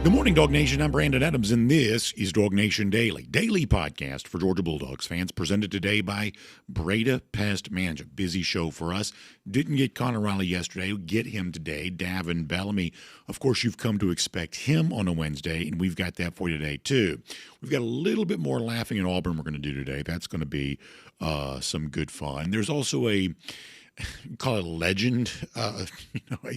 Good morning, Dawg Nation. I'm Brandon Adams, and this is DawgNation Daily, daily podcast for Georgia Bulldogs fans, presented today by Breda Pest Management. Busy show for us. Didn't get Connor Riley yesterday. We'll get him today. Davin Bellamy, of course, you've come to expect him on a Wednesday, and we've got that for you today, too. We've got a little bit more laughing at Auburn we're going to do today. That's going to be some good fun. There's also call it a legend, a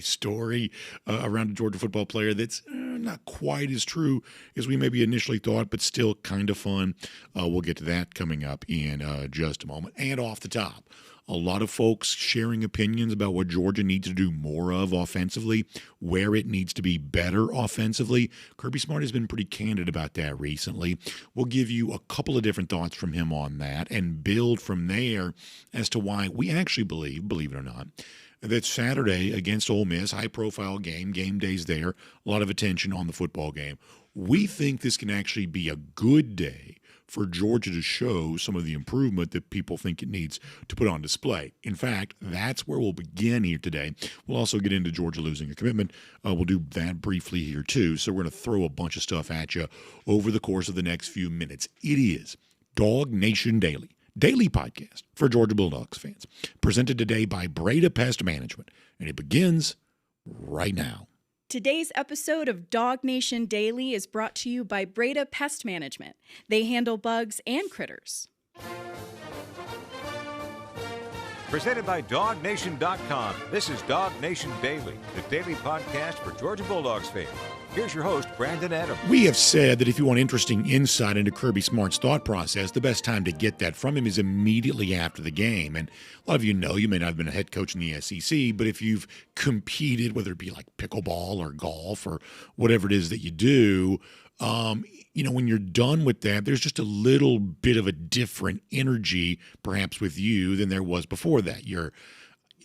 story around a Georgia football player that's not quite as true as we maybe initially thought, but still kind of fun. We'll get to that coming up in just a moment. And off the top, a lot of folks sharing opinions about what Georgia needs to do more of offensively, where it needs to be better offensively. Kirby Smart has been pretty candid about that recently. We'll give you a couple of different thoughts from him on that and build from there as to why we actually believe it or not, that Saturday against Ole Miss, high-profile game days there, a lot of attention on the football game. We think this can actually be a good day for Georgia to show some of the improvement that people think it needs to put on display. In fact, that's where we'll begin here today. We'll also get into Georgia losing a commitment. We'll do that briefly here, too. So we're going to throw a bunch of stuff at you over the course of the next few minutes. It is DawgNation Daily, daily podcast for Georgia Bulldogs fans, presented today by Breda Pest Management, and it begins right now. Today's episode of DawgNation Daily is brought to you by Breda Pest Management. They handle bugs and critters. Presented by DawgNation.com. This is DawgNation Daily, the daily podcast for Georgia Bulldogs fans. Here's your host, Brandon Adams. We have said that if you want interesting insight into Kirby Smart's thought process, the best time to get that from him is immediately after the game. And a lot of you know, you may not have been a head coach in the SEC, but if you've competed, whether it be like pickleball or golf or whatever it is that you do, when you're done with that, there's just a little bit of a different energy, perhaps with you, than there was before that. You're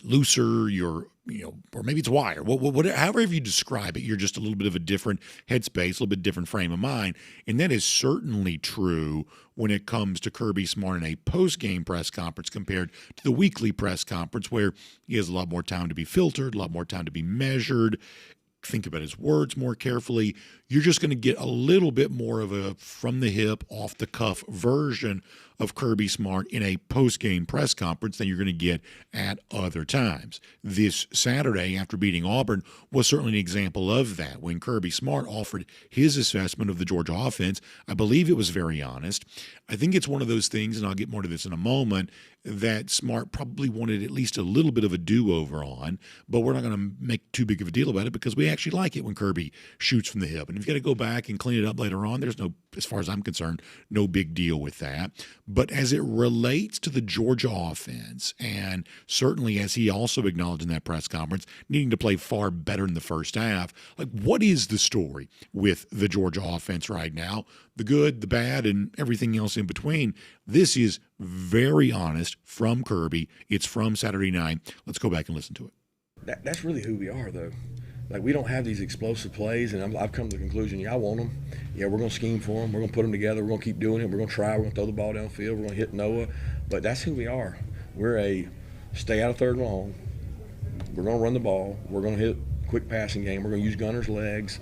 looser, or maybe it's wire, however you describe it, you're just a little bit of a different headspace, a little bit different frame of mind. And that is certainly true when it comes to Kirby Smart in a post-game press conference compared to the weekly press conference, where he has a lot more time to be filtered, a lot more time to be measured, think about his words more carefully. You're just going to get a little bit more of a from-the-hip, off-the-cuff version of Kirby Smart in a post-game press conference than you're going to get at other times. This Saturday, after beating Auburn, was certainly an example of that. When Kirby Smart offered his assessment of the Georgia offense, I believe it was very honest. I think it's one of those things, and I'll get more to this in a moment, that Smart probably wanted at least a little bit of a do-over on, but we're not going to make too big of a deal about it because we actually like it when Kirby shoots from the hip. And if you got to go back and clean it up later on, there's no, as far as I'm concerned, no big deal with that. But as it relates to the Georgia offense, and certainly as he also acknowledged in that press conference, needing to play far better in the first half, like, what is the story with the Georgia offense right now? The good, the bad, and everything else in between. This is very honest from Kirby. It's from Saturday night. Let's go back and listen to it. That's really who we are, though. Like, we don't have these explosive plays, and I've come to the conclusion, I want them. Yeah, we're going to scheme for them. We're going to put them together. We're going to keep doing it. We're going to try. We're going to throw the ball downfield. We're going to hit Noah. But that's who we are. We're a stay out of third and long. We're going to run the ball. We're going to hit quick passing game. We're going to use Gunner's legs.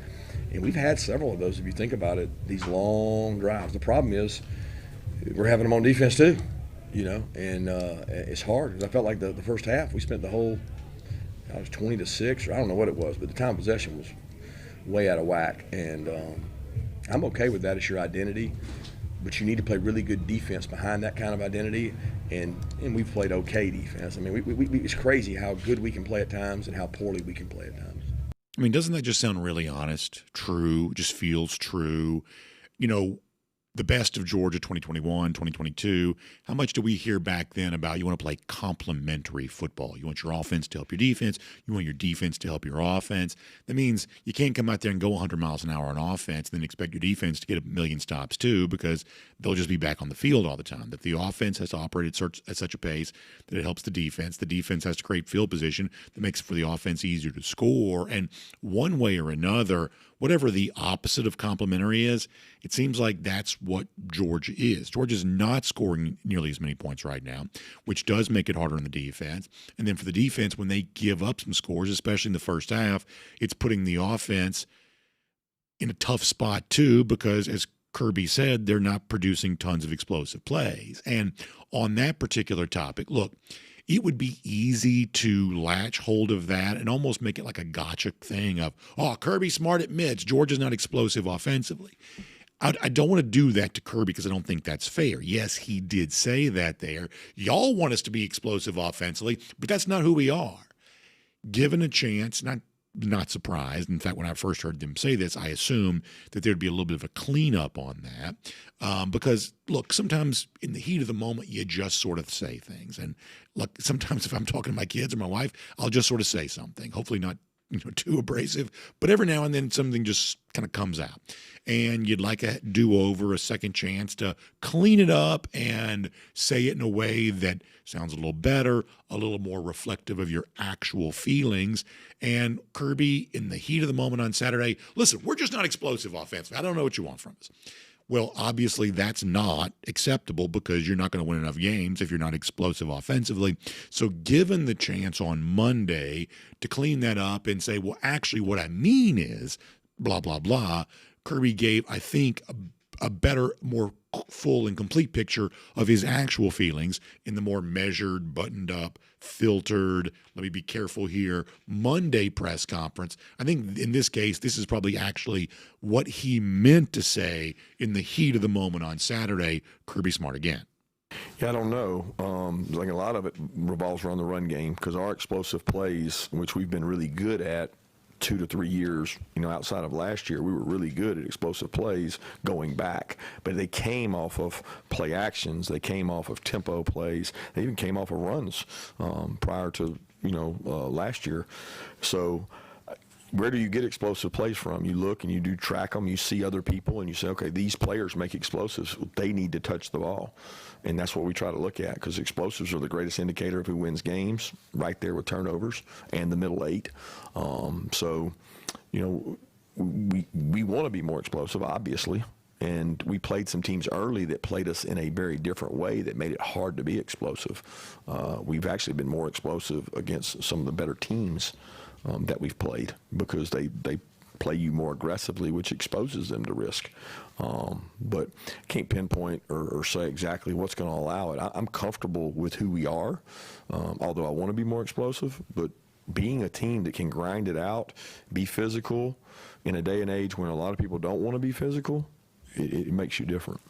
And we've had several of those, if you think about it, these long drives. The problem is we're having them on defense too, and it's hard. Because I felt like the first half, we spent the whole, I was 20-6, or I don't know what it was, but the time possession was way out of whack. And I'm okay with that as your identity, but you need to play really good defense behind that kind of identity. And we've played okay defense. I mean, it's crazy how good we can play at times and how poorly we can play at times. I mean, doesn't that just sound really honest, true, just feels true? The best of Georgia 2021, 2022, how much do we hear back then about you want to play complementary football? You want your offense to help your defense. You want your defense to help your offense. That means you can't come out there and go 100 miles an hour on offense and then expect your defense to get a million stops too, because they'll just be back on the field all the time. That the offense has to operate at such a pace that it helps the defense. The defense has to create field position that makes it for the offense easier to score. And one way or another, whatever the opposite of complementary is, it seems like that's what Georgia is. Georgia's not scoring nearly as many points right now, which does make it harder on the defense. And then for the defense, when they give up some scores, especially in the first half, it's putting the offense in a tough spot too, because as Kirby said, they're not producing tons of explosive plays. And on that particular topic, look, it would be easy to latch hold of that and almost make it like a gotcha thing of, oh, Kirby Smart admits Georgia's not explosive offensively. I don't want to do that to Kirby because I don't think that's fair. Yes, he did say that there. Y'all want us to be explosive offensively, but that's not who we are. Given a chance, not surprised. In fact, when I first heard them say this, I assumed that there'd be a little bit of a cleanup on that because, look, sometimes in the heat of the moment, you just sort of say things. And look, sometimes if I'm talking to my kids or my wife, I'll just sort of say something, hopefully not too abrasive, but every now and then something just kind of comes out. And you'd like a do-over, a second chance to clean it up and say it in a way that sounds a little better, a little more reflective of your actual feelings. And Kirby, in the heat of the moment on Saturday, listen, we're just not explosive offensively. I don't know what you want from us. Well, obviously that's not acceptable because you're not going to win enough games if you're not explosive offensively. So given the chance on Monday to clean that up and say, well, actually what I mean is blah, blah, blah, Kirby gave, I think, a better, more full and complete picture of his actual feelings in the more measured, buttoned up, filtered, let me be careful here, Monday press conference. I think in this case, this is probably actually what he meant to say in the heat of the moment on Saturday, Kirby Smart again. Yeah, I don't know. Like a lot of it revolves around the run game because our explosive plays, which we've been really good at 2 to 3 years, outside of last year, we were really good at explosive plays going back. But they came off of play actions. They came off of tempo plays. They even came off of runs prior to, last year. So where do you get explosive plays from? You look and you do track them. You see other people and you say, okay, these players make explosives. They need to touch the ball. And that's what we try to look at because explosives are the greatest indicator of who wins games, right there with turnovers and the middle eight. So, we want to be more explosive, obviously. And we played some teams early that played us in a very different way that made it hard to be explosive. We've actually been more explosive against some of the better teams that we've played because they play you more aggressively, which exposes them to risk. But can't pinpoint or say exactly what's going to allow it. I'm comfortable with who we are, although I want to be more explosive. But being a team that can grind it out, be physical in a day and age when a lot of people don't want to be physical, it makes you different.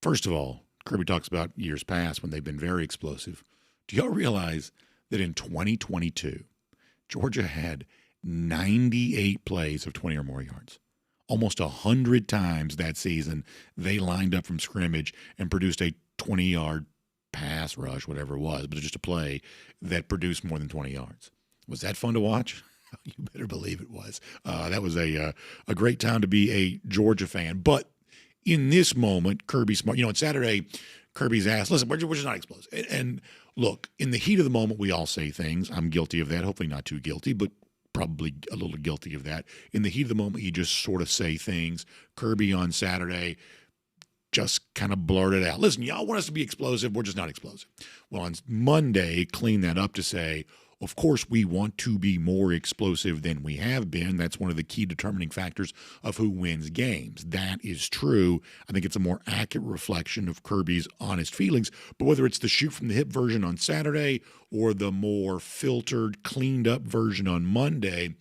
First of all, Kirby talks about years past when they've been very explosive. Do y'all realize that in 2022, Georgia had 98 plays of 20 or more yards? Almost 100 times that season, they lined up from scrimmage and produced a 20-yard pass rush, whatever it was, but just a play that produced more than 20 yards. Was that fun to watch? You better believe it was. That was a great time to be a Georgia fan. But in this moment, Kirby Smart, on Saturday, Kirby's asked, listen, we're just not explosive. And look, in the heat of the moment, we all say things. I'm guilty of that. Hopefully not too guilty, but probably a little guilty of that. In the heat of the moment, you just sort of say things. Kirby on Saturday just kind of blurted out, listen, y'all want us to be explosive. We're just not explosive. Well, on Monday, clean that up to say, of course, we want to be more explosive than we have been. That's one of the key determining factors of who wins games. That is true. I think it's a more accurate reflection of Kirby's honest feelings. But whether it's the shoot from the hip version on Saturday or the more filtered, cleaned up version on Monday,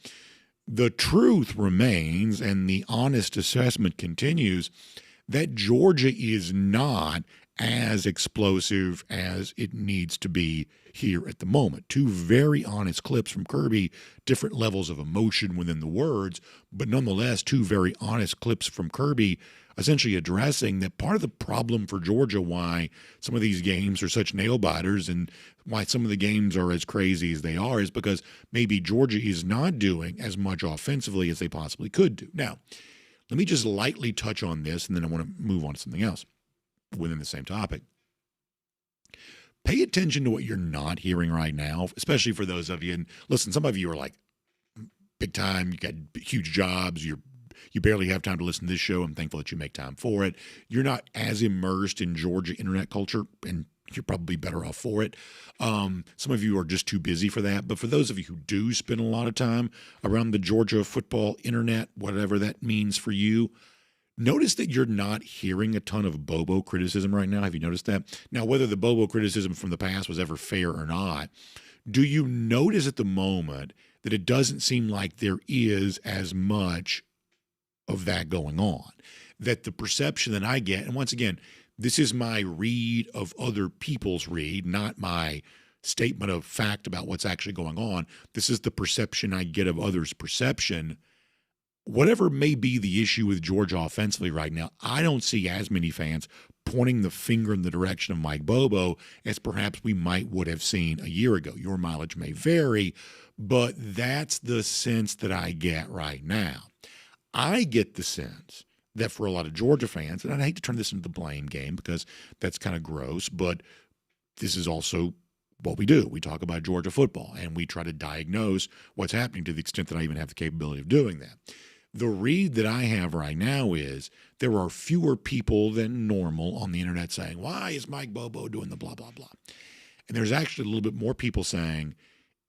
the truth remains and the honest assessment continues that Georgia is not as explosive as it needs to be here at the moment. Two very honest clips from Kirby, different levels of emotion within the words, but nonetheless, two very honest clips from Kirby essentially addressing that part of the problem for Georgia, why some of these games are such nail-biters and why some of the games are as crazy as they are is because maybe Georgia is not doing as much offensively as they possibly could do. Now, let me just lightly touch on this, and then I want to move on to something else within the same topic. Pay attention to what you're not hearing right now, especially for those of you. And listen, some of you are like big time. You got huge jobs. You barely have time to listen to this show. I'm thankful that you make time for it. You're not as immersed in Georgia internet culture, and you're probably better off for it. Some of you are just too busy for that. But for those of you who do spend a lot of time around the Georgia football internet, whatever that means for you, notice that you're not hearing a ton of Bobo criticism right now. Have you noticed that? Now, whether the Bobo criticism from the past was ever fair or not, do you notice at the moment that it doesn't seem like there is as much of that going on? That the perception that I get, and once again, this is my read of other people's read, not my statement of fact about what's actually going on. This is the perception I get of others' perception. Whatever may be the issue with Georgia offensively right now, I don't see as many fans pointing the finger in the direction of Mike Bobo as perhaps we would have seen a year ago. Your mileage may vary, but that's the sense that I get right now. I get the sense that for a lot of Georgia fans, and I hate to turn this into the blame game because that's kind of gross, but this is also what we do. We talk about Georgia football, and we try to diagnose what's happening to the extent that I even have the capability of doing that. The read that I have right now is there are fewer people than normal on the internet saying, why is Mike Bobo doing the blah, blah, blah? And there's actually a little bit more people saying,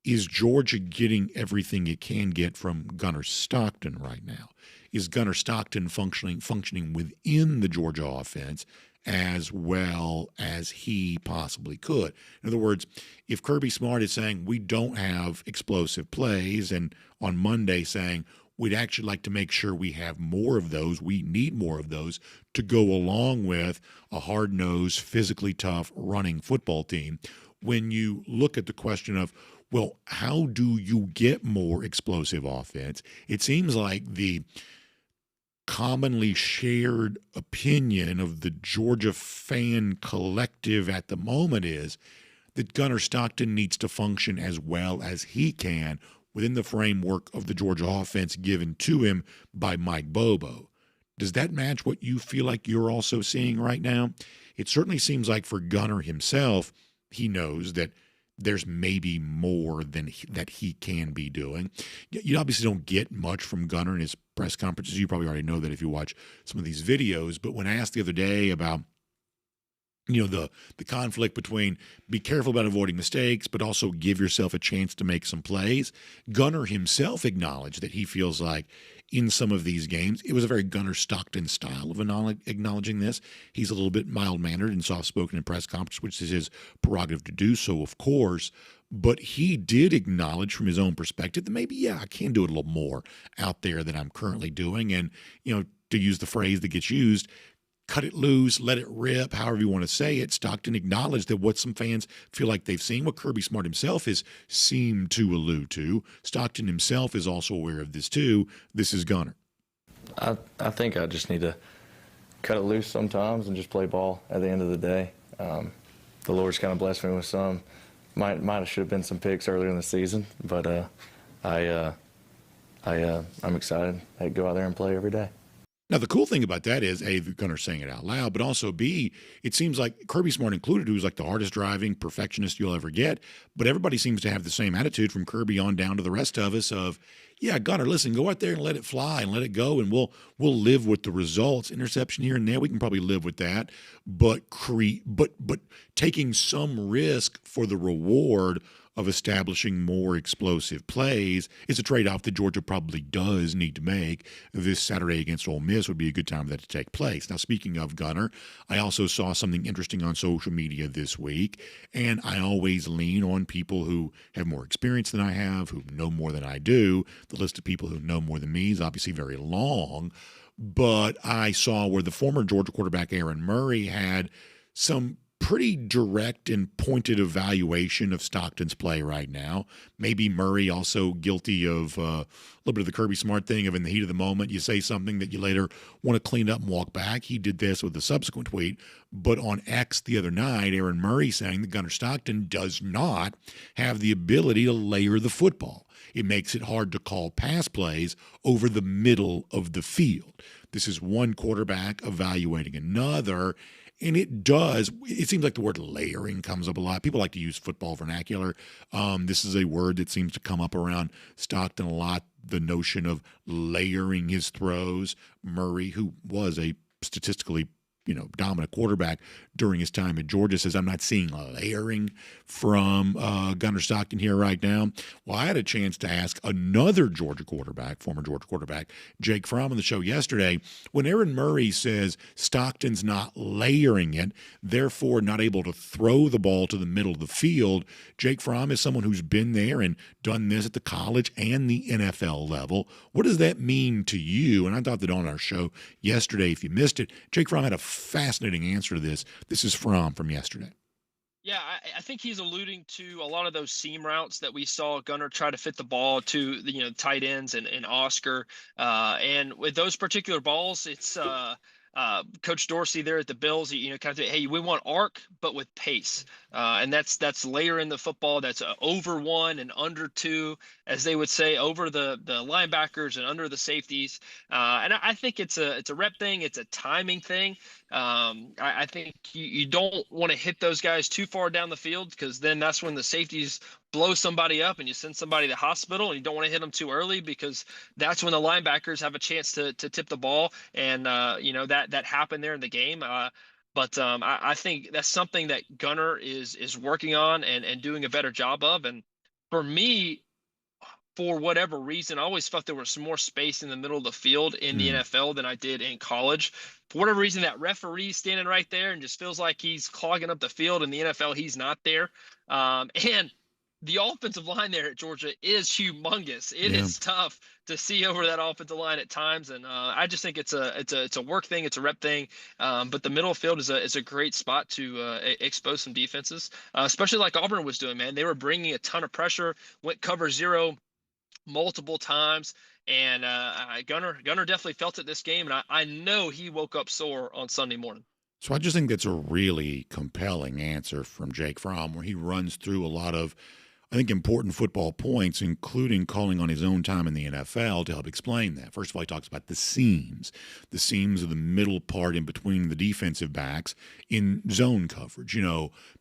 is Georgia getting everything it can get from Gunnar Stockton right now? Is Gunnar Stockton functioning within the Georgia offense as well as he possibly could? In other words, if Kirby Smart is saying we don't have explosive plays, and on Monday saying we'd actually like to make sure we have more of those, we need more of those to go along with a hard-nosed, physically tough running football team, when you look at the question of, well, how do you get more explosive offense? It seems like the commonly shared opinion of the Georgia fan collective at the moment is that Gunnar Stockton needs to function as well as he can within the framework of the Georgia offense given to him by Mike Bobo. Does that match what you feel like you're also seeing right now? It certainly seems like for Gunnar himself, he knows that there's maybe more than that he can be doing. You obviously don't get much from Gunnar in his press conferences. You probably already know that if you watch some of these videos. But when I asked the other day about, the conflict between be careful about avoiding mistakes, but also give yourself a chance to make some plays, Gunnar himself acknowledged that he feels like in some of these games, it was a very Gunnar Stockton style of acknowledging this. He's a little bit mild-mannered and soft-spoken in press conference, which is his prerogative to do so, of course. But he did acknowledge from his own perspective that maybe, I can do it a little more out there than I'm currently doing. And, to use the phrase that gets used, cut it loose, let it rip, however you want to say it. Stockton acknowledged that what some fans feel like they've seen, what Kirby Smart himself has seemed to allude to. Stockton himself is also aware of this too. This is Gunnar. I think I just need to cut it loose sometimes and just play ball at the end of the day. The Lord's kind of blessed me with some. Might have should have been some picks earlier in the season, but I'm excited. I go out there and play every day. Now, the cool thing about that is, A, Gunnar saying it out loud, but also, B, it seems like Kirby Smart included, who's like the hardest driving perfectionist you'll ever get, but everybody seems to have the same attitude from Kirby on down to the rest of us of, Gunnar, listen, go out there and let it fly and let it go, and we'll live with the results. Interception here and there, we can probably live with that, but taking some risk for the reward of establishing more explosive plays is a trade-off that Georgia probably does need to make. This Saturday against Ole Miss would be a good time for that to take place. Now, speaking of Gunnar, I also saw something interesting on social media this week, and I always lean on people who have more experience than I have, who know more than I do. The list of people who know more than me is obviously very long, but I saw where the former Georgia quarterback Aaron Murray had some pretty direct and pointed evaluation of Stockton's play right now. Maybe Murray also guilty of a little bit of the Kirby Smart thing of in the heat of the moment, you say something that you later want to clean up and walk back. He did this with the subsequent tweet. But on X the other night, Aaron Murray saying that Gunnar Stockton does not have the ability to layer the football. It makes it hard to call pass plays over the middle of the field. This is one quarterback evaluating another. And it seems like the word layering comes up a lot. People like to use football vernacular. This is a word that seems to come up around Stockton a lot, the notion of layering his throws. Murray, who was a statistically dominant quarterback during his time at Georgia, says, I'm not seeing layering from Gunnar Stockton here right now. Well, I had a chance to ask another former Georgia quarterback, Jake Fromm, on the show yesterday, when Aaron Murray says Stockton's not layering it, therefore not able to throw the ball to the middle of the field. Jake Fromm is someone who's been there and done this at the college and the NFL level. What does that mean to you? And I thought that on our show yesterday, if you missed it, Jake Fromm had a fascinating answer to this. This is Fromm from yesterday. Yeah, I think he's alluding to a lot of those seam routes that we saw Gunnar try to fit the ball to the tight ends and Oscar. And with those particular balls, it's Coach Dorsey there at the Bills, kind of, hey, we want arc, but with pace. And that's layering the football. That's over one and under two, as they would say, over the linebackers and under the safeties. And I think it's a rep thing. It's a timing thing. I think you don't want to hit those guys too far down the field, because then that's when the safeties blow somebody up and you send somebody to the hospital, and you don't want to hit them too early, because that's when the linebackers have a chance to tip the ball. And, that happened there in the game. But I think that's something that Gunnar is working on and doing a better job of. And for me, for whatever reason, I always felt there was some more space in the middle of the field in the NFL than I did in college. For whatever reason, that referee's standing right there and just feels like he's clogging up the field. In the NFL, he's not there. And the offensive line there at Georgia is humongous. It is tough to see over that offensive line at times, and I just think it's a work thing, it's a rep thing. But the middle field is a great spot to expose some defenses, especially like Auburn was doing. Man, they were bringing a ton of pressure, went cover zero multiple times, and Gunnar definitely felt it this game, and I know he woke up sore on Sunday morning. So I just think that's a really compelling answer from Jake Fromm, where he runs through a lot of, I think, important football points, including calling on his own time in the NFL to help explain that. First of all, he talks about the seams of the middle part in between the defensive backs in zone coverage.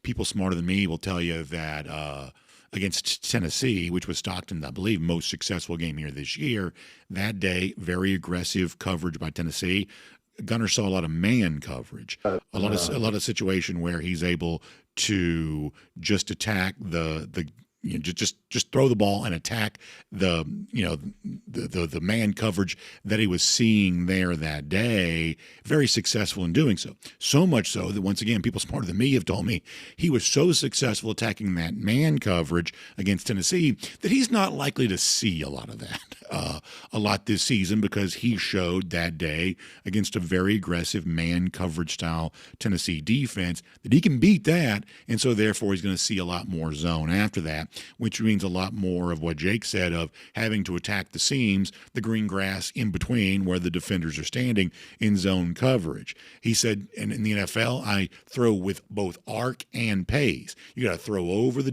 People smarter than me will tell you that against Tennessee, which was Stockton's, I believe, most successful game here this year, that day, very aggressive coverage by Tennessee. Gunnar saw a lot of man coverage, a lot of situation where he's able to just attack just throw the ball and attack the man coverage that he was seeing there that day. Very successful in doing so. So much so that, once again, people smarter than me have told me he was so successful attacking that man coverage against Tennessee that he's not likely to see a lot of that a lot this season, because he showed that day against a very aggressive man coverage style Tennessee defense that he can beat that, and so therefore he's going to see a lot more zone after that, which means a lot more of what Jake said of having to attack the seams, the green grass in between where the defenders are standing in zone coverage. He said, and in the NFL, I throw with both arc and pace. You got to throw over the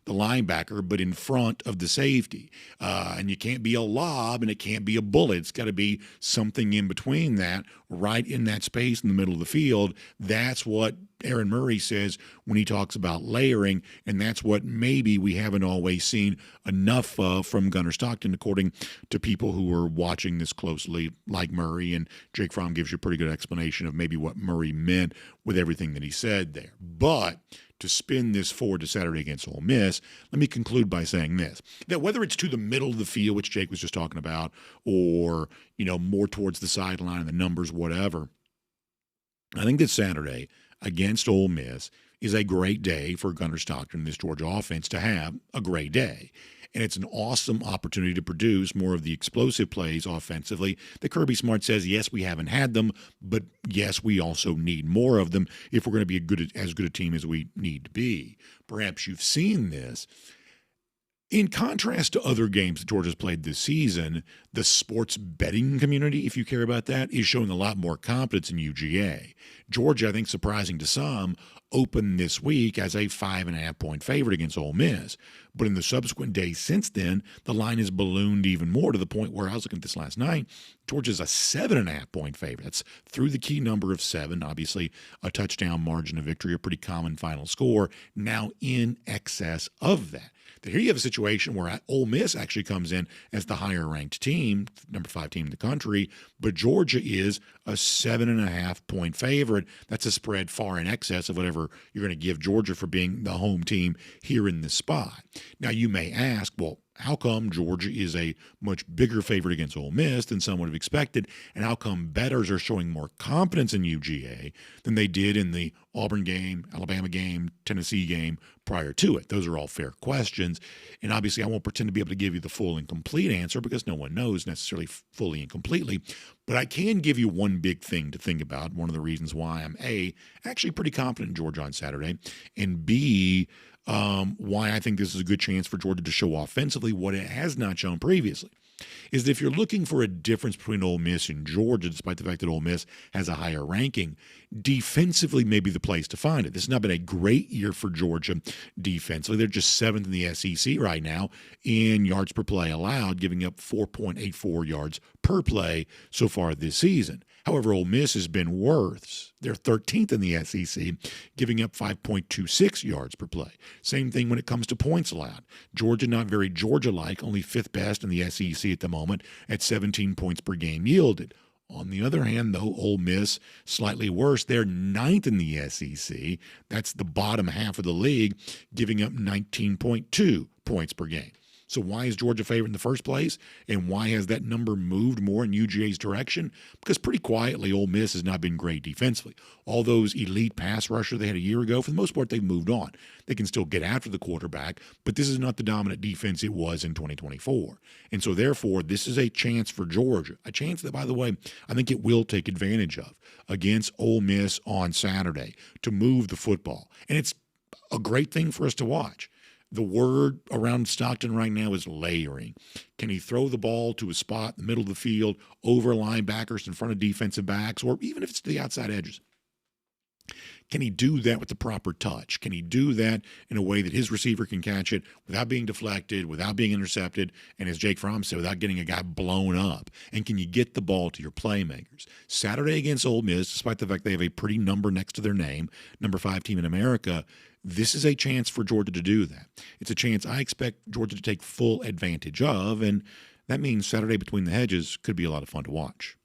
linebacker, but in front of the safety. And you can't be a lob and it can't be a bullet. It's got to be something in between that, right in that space in the middle of the field. That's what Aaron Murray says when he talks about layering, and that's what maybe we haven't always seen enough of from Gunnar Stockton, according to people who are watching this closely, like Murray. And Jake Fromm gives you a pretty good explanation of maybe what Murray meant with everything that he said there. But to spin this forward to Saturday against Ole Miss, let me conclude by saying this, that whether it's to the middle of the field, which Jake was just talking about, or, more towards the sideline, the numbers, whatever, I think that Saturday against Ole Miss is a great day for Gunnar Stockton and this Georgia offense to have a great day. And it's an awesome opportunity to produce more of the explosive plays offensively that Kirby Smart says, yes, we haven't had them, but yes, we also need more of them if we're going to be as good a team as we need to be. Perhaps you've seen this. In contrast to other games that Georgia's played this season, the sports betting community, if you care about that, is showing a lot more confidence in UGA. Georgia, I think surprising to some, opened this week as a 5.5-point favorite against Ole Miss. But in the subsequent days since then, the line has ballooned even more to the point where I was looking at this last night. Georgia's a 7.5-point favorite. That's through the key number of 7. Obviously, a touchdown margin of victory, a pretty common final score, now in excess of that. Then here you have a situation where Ole Miss actually comes in as the higher-ranked team, number 5 team in the country, but Georgia is a 7.5-point favorite. That's a spread far in excess of whatever you're going to give Georgia for being the home team here in this spot. Now, you may ask, well, how come Georgia is a much bigger favorite against Ole Miss than some would have expected, and how come bettors are showing more confidence in UGA than they did in the Auburn game, Alabama game, Tennessee game prior to it? Those are all fair questions, and obviously I won't pretend to be able to give you the full and complete answer because no one knows necessarily fully and completely, but I can give you one big thing to think about, one of the reasons why I'm A, actually pretty confident in Georgia on Saturday, and B, why I think this is a good chance for Georgia to show offensively what it has not shown previously, is that if you're looking for a difference between Ole Miss and Georgia, despite the fact that Ole Miss has a higher ranking, defensively may be the place to find it. This has not been a great year for Georgia defensively. They're just 7th in the SEC right now in yards per play allowed, giving up 4.84 yards per play so far this season. However, Ole Miss has been worse. They're 13th in the SEC, giving up 5.26 yards per play. Same thing when it comes to points allowed. Georgia, not very Georgia-like, only 5th best in the SEC at the moment at 17 points per game yielded. On the other hand, though, Ole Miss, slightly worse. They're 9th in the SEC. That's the bottom half of the league, giving up 19.2 points per game. So why is Georgia favored in the first place? And why has that number moved more in UGA's direction? Because pretty quietly, Ole Miss has not been great defensively. All those elite pass rushers they had a year ago, for the most part, they've moved on. They can still get after the quarterback, but this is not the dominant defense it was in 2024. And so, therefore, this is a chance for Georgia, a chance that, by the way, I think it will take advantage of against Ole Miss on Saturday to move the football. And it's a great thing for us to watch. The word around Stockton right now is layering. Can he throw the ball to a spot in the middle of the field, over linebackers in front of defensive backs, or even if it's to the outside edges? Can he do that with the proper touch? Can he do that in a way that his receiver can catch it without being deflected, without being intercepted, and as Jake Fromm said, without getting a guy blown up? And can you get the ball to your playmakers? Saturday against Ole Miss, despite the fact they have a pretty number next to their name, number 5 team in America, this is a chance for Georgia to do that. It's a chance I expect Georgia to take full advantage of, and that means Saturday Between the Hedges could be a lot of fun to watch.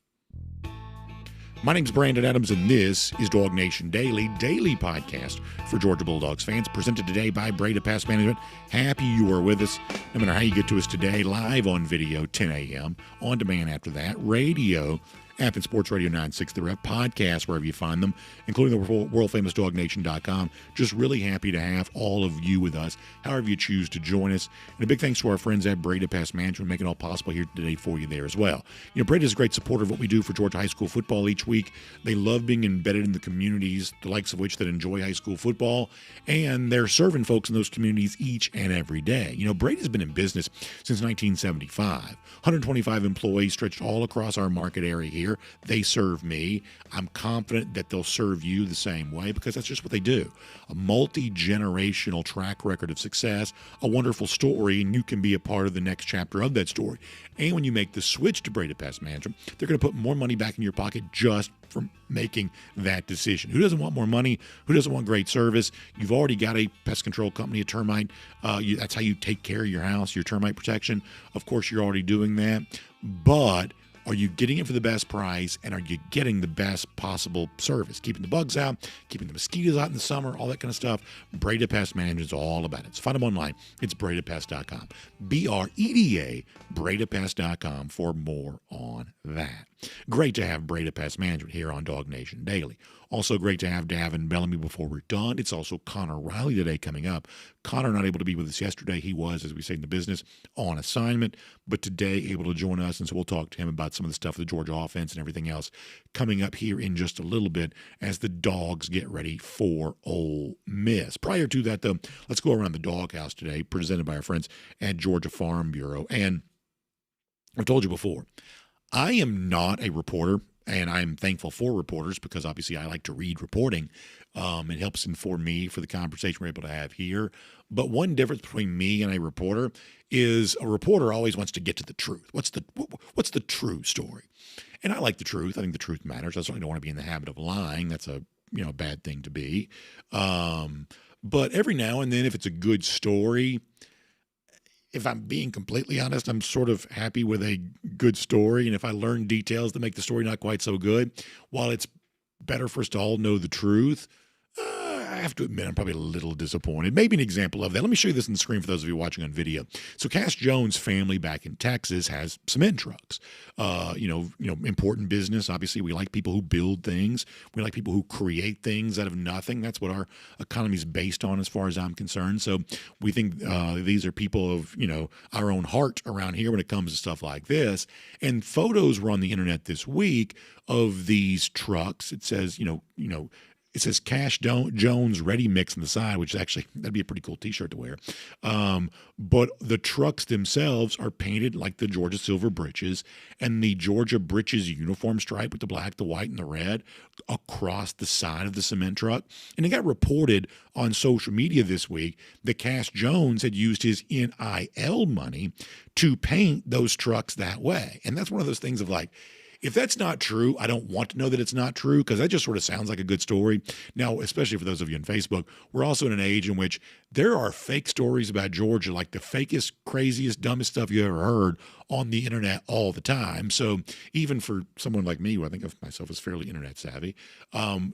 My name's Brandon Adams, and this is DawgNation Daily, daily podcast for Georgia Bulldogs fans, presented today by Breda Pest Management. Happy you are with us. No matter how you get to us today, live on video, 10 a.m., on demand after that, radio, app and Sports Radio 960, the Rep, podcast, wherever you find them, including the world-famous DawgNation.com. Just really happy to have all of you with us, however you choose to join us. And a big thanks to our friends at Breda Pest Management, making it all possible here today for you there as well. You know, Breda is a great supporter of what we do for Georgia high school football each week. They love being embedded in the communities, the likes of which that enjoy high school football, and they're serving folks in those communities each and every day. You know, Breda's been in business since 1975. 125 employees stretched all across our market area here. They serve me. I'm confident that they'll serve you the same way because that's just what they do. A multi-generational track record of success, a wonderful story, and you can be a part of the next chapter of that story. And when you make the switch to Breda Pest Management, they're going to put more money back in your pocket just from making that decision. Who doesn't want more money? Who doesn't want great service? You've already got a pest control company, a termite. That's how you take care of your house, your termite protection. Of course, you're already doing that. But are you getting it for the best price, and are you getting the best possible service? Keeping the bugs out, keeping the mosquitoes out in the summer, all that kind of stuff. Breda Pest Management is all about it. So find them online. It's BredaPest.com. BREDA, BredaPest.com for more on that. Great to have Breda Pest Management here on DawgNation Daily. Also great to have Davin Bellamy before we're done. It's also Connor Riley today coming up. Connor not able to be with us yesterday. He was, as we say in the business, on assignment, but today able to join us, and so we'll talk to him about some of the stuff with the Georgia offense and everything else coming up here in just a little bit as the Dogs get ready for Ole Miss. Prior to that, though, let's go around the doghouse today, presented by our friends at Georgia Farm Bureau. And I've told you before, I am not a reporter And I'm thankful for reporters because obviously I like to read reporting. It helps inform me for the conversation we're able to have here. But one difference between me and a reporter is a reporter always wants to get to the truth. What's the true story? And I like the truth. I think the truth matters. I certainly don't want to be in the habit of lying. That's a bad thing to be. But every now and then, if it's a good story, if I'm being completely honest, I'm sort of happy with a good story. And if I learn details that make the story not quite so good, while it's better for us to all know the truth, I have to admit I'm probably a little disappointed. Maybe an example of that. Let me show you this on the screen for those of you watching on video. So Cash Jones' family back in Texas has cement trucks. Important business. Obviously, we like people who build things. We like people who create things out of nothing. That's what our economy is based on as far as I'm concerned. So we think these are people of, our own heart around here when it comes to stuff like this. And photos were on the internet this week of these trucks. It says, it says Cash Jones Ready Mix on the side, which actually, that'd be a pretty cool T-shirt to wear. But the trucks themselves are painted like the Georgia Silver Britches, and the Georgia Britches uniform stripe with the black, the white, and the red across the side of the cement truck. And it got reported on social media this week that Cash Jones had used his NIL money to paint those trucks that way. And that's one of those things of like, if that's not true, I don't want to know that it's not true because that just sort of sounds like a good story. Now, especially for those of you on Facebook, we're also in an age in which there are fake stories about Georgia, like the fakest, craziest, dumbest stuff you ever heard on the internet all the time. So even for someone like me, who I think of myself as fairly internet savvy,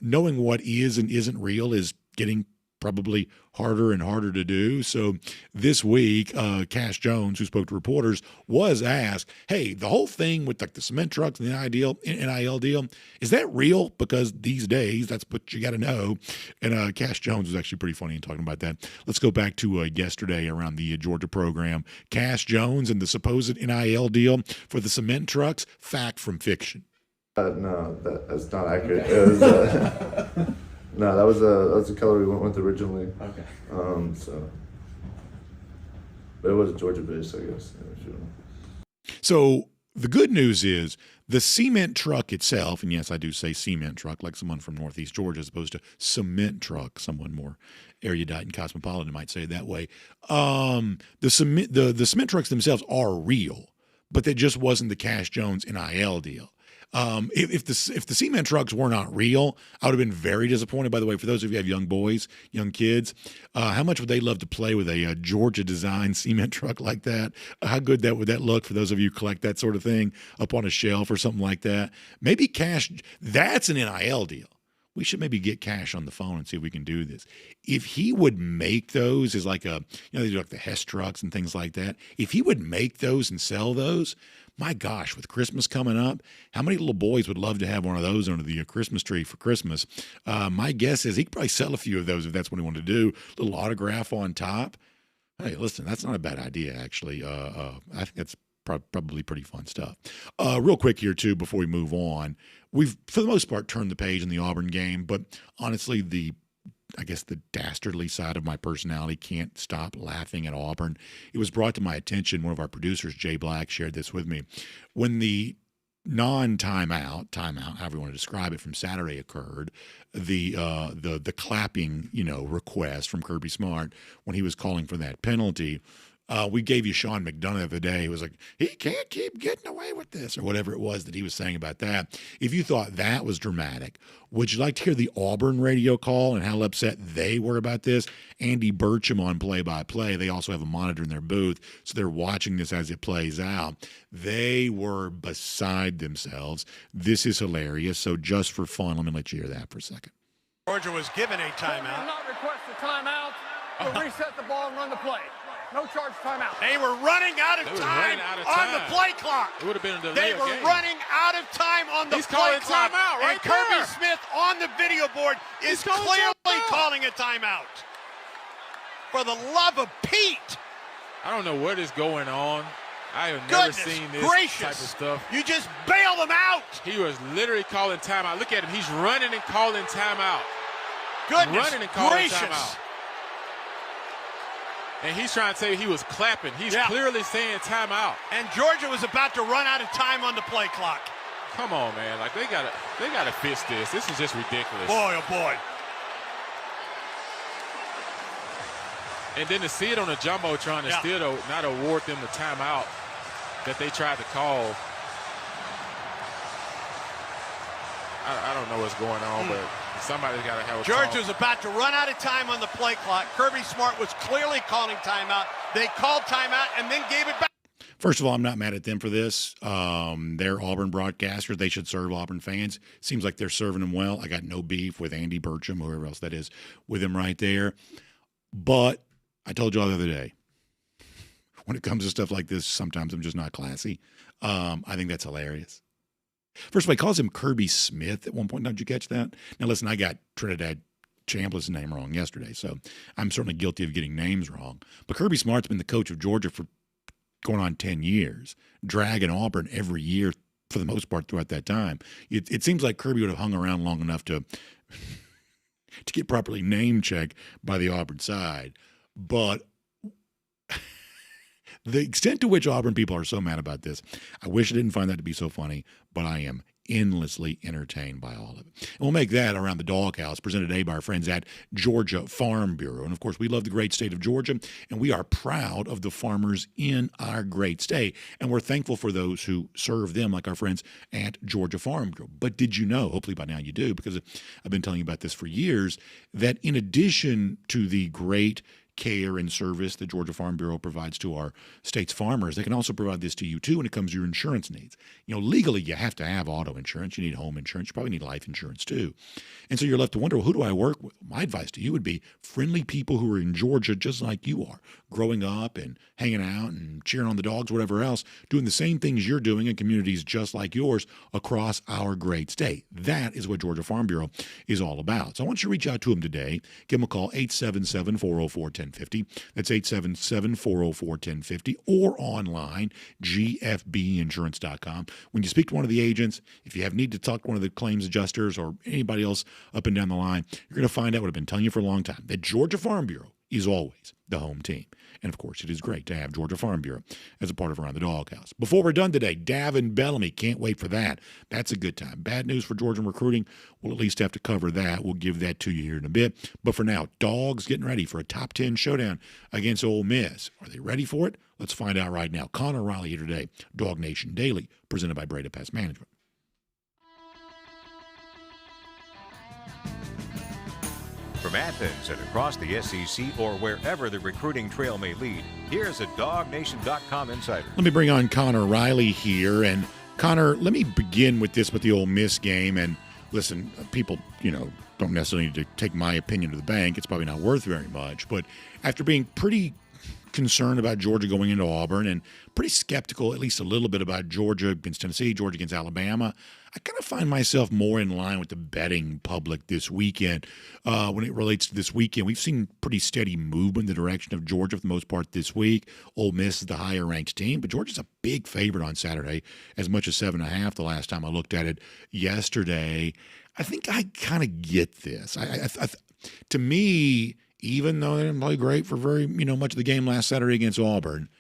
knowing what is and isn't real is getting probably harder and harder to do. So this week, Cash Jones, who spoke to reporters, was asked, hey, the whole thing with like the cement trucks and the NIL deal, is that real? Because these days, that's what you got to know. And Cash Jones was actually pretty funny in talking about that. Let's go back to yesterday around the Georgia program. Cash Jones and the supposed NIL deal for the cement trucks, fact from fiction. No, that's not accurate. It was, no, that was the color we went with originally. Okay. But it was Georgia-based, I guess. So the good news is the cement truck itself, and yes, I do say cement truck like someone from Northeast Georgia as opposed to cement truck, someone more erudite and cosmopolitan might say it that way. The cement trucks themselves are real, but that just wasn't the Cash Jones NIL deal. If the cement trucks were not real, I would have been very disappointed. By the way, for those of you who have young boys, young kids, how much would they love to play with a Georgia design cement truck like that? How good would that look for those of you who collect that sort of thing up on a shelf or something like that? Maybe Cash, that's an NIL deal. We should maybe get Cash on the phone and see if we can do this. If he would make those as like they do like the Hess trucks and things like that. If he would make those and sell those, my gosh, with Christmas coming up, how many little boys would love to have one of those under the Christmas tree for Christmas? My guess is he could probably sell a few of those if that's what he wanted to do. A little autograph on top. Hey, listen, that's not a bad idea, actually. I think that's probably pretty fun stuff. Real quick here, too, before we move on. We've, for the most part, turned the page in the Auburn game, but honestly, the dastardly side of my personality can't stop laughing at Auburn. It was brought to my attention, one of our producers, Jay Black, shared this with me. When the timeout, however you want to describe it, from Saturday occurred, the clapping, request from Kirby Smart when he was calling for that penalty. We gave you Sean McDonough the other day. He was like, he can't keep getting away with this, or whatever it was that he was saying about that. If you thought that was dramatic, would you like to hear the Auburn radio call and how upset they were about this? Andy Burcham on play-by-play. They also have a monitor in their booth, so they're watching this as it plays out. They were beside themselves. This is hilarious. So just for fun, let me let you hear that for a second. Georgia was given a timeout. Did not request a timeout to reset the ball and run the play. No charge timeout. They were running out of time on the play clock. It would have been a delay. They were running out of time on the play clock. Timeout right and Kirby Smith on the video board is clearly calling a timeout. For the love of Pete. I don't know what is going on. I have never seen this type of stuff. You just bail them out. He was literally calling timeout. Look at him. He's running and calling timeout. Goodness running and calling gracious. timeout. And he's trying to tell you he was clapping. He's clearly saying timeout. And Georgia was about to run out of time on the play clock. Come on, man. Like, they gotta fix this. This is just ridiculous. Boy, oh boy. And then to see it on the Jumbotron and still not award them the timeout that they tried to call. I don't know what's going on, but somebody's got to have a Georgia's about to run out of time on the play clock. Kirby Smart was clearly calling timeout. They called timeout and then gave it back. First of all, I'm not mad at them for this. They're Auburn broadcasters. They should serve Auburn fans. Seems like they're serving them well. I got no beef with Andy Burcham, whoever else that is, with him right there. But I told you all the other day, when it comes to stuff like this, sometimes I'm just not classy. I think that's hilarious. First of all, he calls him Kirby Smith at one point. Did you catch that? Now, listen, I got Trinidad Chambliss' name wrong yesterday, so I'm certainly guilty of getting names wrong. But Kirby Smart's been the coach of Georgia for going on 10 years, dragging Auburn every year for the most part throughout that time. It seems like Kirby would have hung around long enough to get properly name-checked by the Auburn side. But the extent to which Auburn people are so mad about this, I wish I didn't find that to be so funny, but I am endlessly entertained by all of it. And we'll make that around the doghouse, presented today by our friends at Georgia Farm Bureau. And, of course, we love the great state of Georgia, and we are proud of the farmers in our great state. And we're thankful for those who serve them, like our friends at Georgia Farm Bureau. But did you know, hopefully by now you do, because I've been telling you about this for years, that in addition to the great care and service that Georgia Farm Bureau provides to our state's farmers, they can also provide this to you too when it comes to your insurance needs. You know, legally you have to have auto insurance, you need home insurance, you probably need life insurance too. And so you're left to wonder, well, who do I work with? My advice to you would be friendly people who are in Georgia just like you are, growing up and hanging out and cheering on the Dogs, whatever else, doing the same things you're doing in communities just like yours across our great state. That is what Georgia Farm Bureau is all about. So I want you to reach out to them today. Give them a call, 877-404-1050. That's 877-404-1050, or online, gfbinsurance.com. When you speak to one of the agents, if you have need to talk to one of the claims adjusters or anybody else up and down the line, you're going to find out what I've been telling you for a long time, that Georgia Farm Bureau is always the home team. And, of course, it is great to have Georgia Farm Bureau as a part of Around the Doghouse. Before we're done today, Davin Bellamy, can't wait for that. That's a good time. Bad news for Georgia recruiting. We'll at least have to cover that. We'll give that to you here in a bit. But for now, Dogs getting ready for a top 10 showdown against Ole Miss. Are they ready for it? Let's find out right now. Connor Riley here today, DawgNation Daily, presented by Breda Pest Management. From Athens and across the SEC or wherever the recruiting trail may lead, here's a DawgNation.com insider. Let me bring on Connor Riley here. And Connor, let me begin with this, with the Ole Miss game. And listen, people, don't necessarily need to take my opinion to the bank. It's probably not worth very much. But after being pretty concerned about Georgia going into Auburn and pretty skeptical, at least a little bit, about Georgia against Tennessee, Georgia against Alabama, I kind of find myself more in line with the betting public this weekend. When it relates to this weekend, we've seen pretty steady movement in the direction of Georgia for the most part this week. Ole Miss is the higher-ranked team, but Georgia's a big favorite on Saturday, as much as 7.5 the last time I looked at it yesterday. I think I kind of get this. To me, even though they didn't play great for very, much of the game last Saturday against Auburn,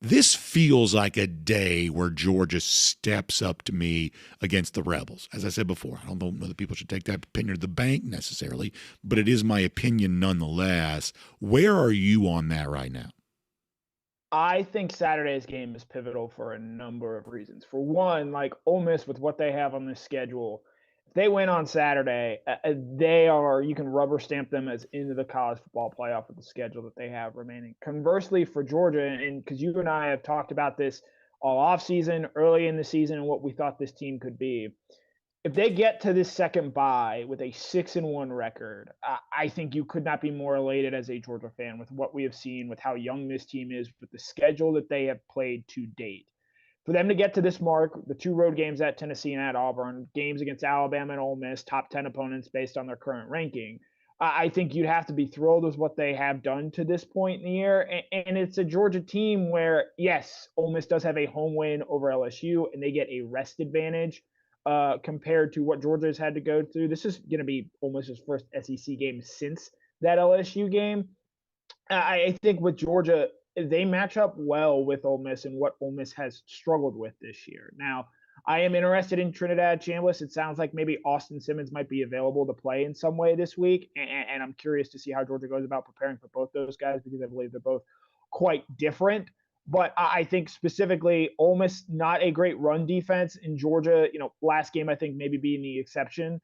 this feels like a day where Georgia steps up to me against the Rebels. As I said before, I don't know that people should take that opinion to the bank necessarily, but it is my opinion nonetheless. Where are you on that right now? I think Saturday's game is pivotal for a number of reasons. For one, like Ole Miss, with what they have on this schedule, they win on Saturday, you can rubber stamp them as into the college football playoff with the schedule that they have remaining. Conversely, for Georgia, and because you and I have talked about this all offseason, early in the season, and what we thought this team could be, if they get to this second bye with a 6-1 record, I think you could not be more elated as a Georgia fan with what we have seen, with how young this team is, with the schedule that they have played to date. For them to get to this mark, the 2 road games at Tennessee and at Auburn, games against Alabama and Ole Miss, top 10 opponents based on their current ranking, I think you'd have to be thrilled with what they have done to this point in the year. And it's a Georgia team where, yes, Ole Miss does have a home win over LSU, and they get a rest advantage compared to what Georgia has had to go through. This is going to be Ole Miss's first SEC game since that LSU game. I think with Georgia, they match up well with Ole Miss and what Ole Miss has struggled with this year. Now, I am interested in Trinidad Chambliss. It sounds like maybe Austin Simmons might be available to play in some way this week, and I'm curious to see how Georgia goes about preparing for both those guys because I believe they're both quite different. But I think specifically Ole Miss, not a great run defense in Georgia. Last game I think maybe being the exception,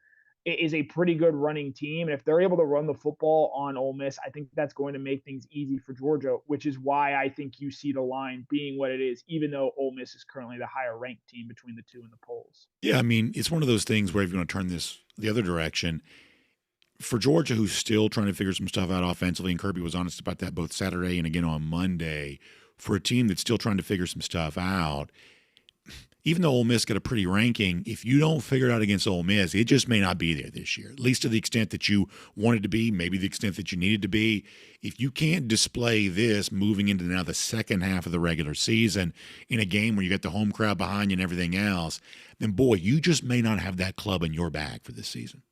is a pretty good running team. And if they're able to run the football on Ole Miss, I think that's going to make things easy for Georgia, which is why I think you see the line being what it is, even though Ole Miss is currently the higher ranked team between the two in the polls. Yeah, I mean, it's one of those things where if you want to turn this the other direction, for Georgia, who's still trying to figure some stuff out offensively, and Kirby was honest about that both Saturday and again on Monday, for a team that's still trying to figure some stuff out, even though Ole Miss got a pretty ranking, if you don't figure it out against Ole Miss, it just may not be there this year, at least to the extent that you wanted to be, maybe the extent that you needed to be. If you can't display this moving into now the second half of the regular season in a game where you got the home crowd behind you and everything else, then, boy, you just may not have that club in your bag for this season.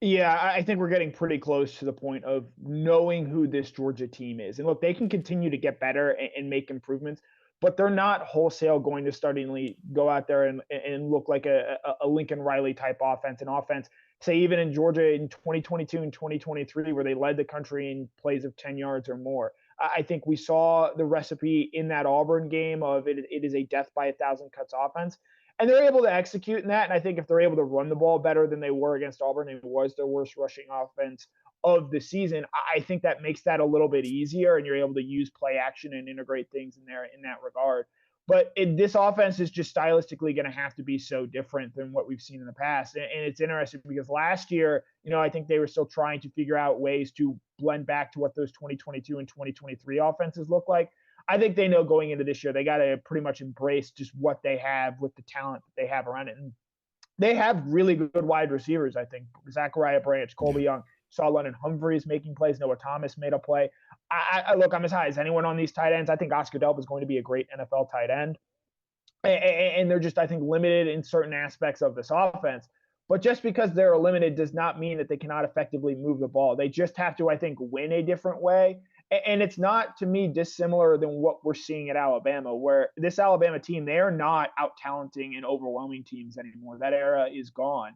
Yeah, I think we're getting pretty close to the point of knowing who this Georgia team is. And look, they can continue to get better and make improvements, but they're not wholesale going to startingly go out there and look like a Lincoln Riley type offense, an offense, say, even in Georgia in 2022 and 2023, where they led the country in plays of 10 yards or more. I think we saw the recipe in that Auburn game of it is a death by 1,000 cuts offense. And they're able to execute in that. And I think if they're able to run the ball better than they were against Auburn, it was their worst rushing offense of the season. I think that makes that a little bit easier, and you're able to use play action and integrate things in there in that regard. But this offense is just stylistically going to have to be so different than what we've seen in the past. And it's interesting because last year, I think they were still trying to figure out ways to blend back to what those 2022 and 2023 offenses look like. I think they know going into this year, they got to pretty much embrace just what they have with the talent that they have around it. And they have really good wide receivers, I think. Zachariah Branch, Colby Young, saw Lennon Humphreys making plays. Noah Thomas made a play. Look, I'm as high as anyone on these tight ends. I think Oscar Delp is going to be a great NFL tight end. And they're just, I think, limited in certain aspects of this offense. But just because they're limited does not mean that they cannot effectively move the ball. They just have to, I think, win a different way. And it's not, to me, dissimilar than what we're seeing at Alabama, where this Alabama team, they're not out-talenting and overwhelming teams anymore. That era is gone.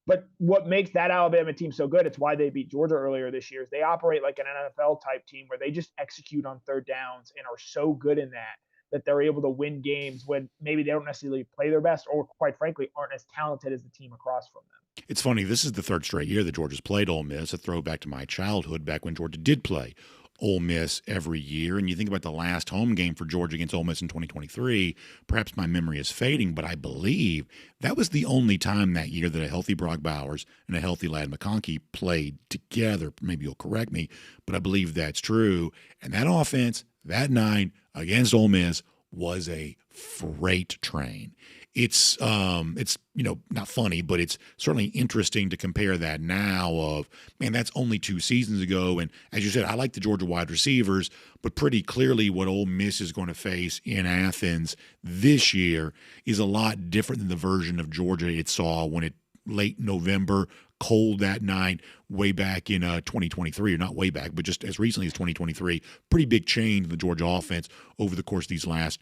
But what makes that Alabama team so good, it's why they beat Georgia earlier this year, is they operate like an NFL-type team where they just execute on third downs and are so good in that they're able to win games when maybe they don't necessarily play their best or, quite frankly, aren't as talented as the team across from them. It's funny, this is the third straight year that Georgia's played Ole Miss, a throwback to my childhood back when Georgia did play Ole Miss every year. And you think about the last home game for Georgia against Ole Miss in 2023, perhaps my memory is fading, but I believe that was the only time that year that a healthy Brock Bowers and a healthy Ladd McConkey played together. Maybe you'll correct me, but I believe that's true. And that offense that night against Ole Miss was a freight train. It's not funny, but it's certainly interesting to compare that now of, man, that's only 2 seasons ago. And as you said, I like the Georgia wide receivers, but pretty clearly what Ole Miss is going to face in Athens this year is a lot different than the version of Georgia it saw when it late November, cold that night, way back in 2023, or not way back, but just as recently as 2023. Pretty big change in the Georgia offense over the course of these last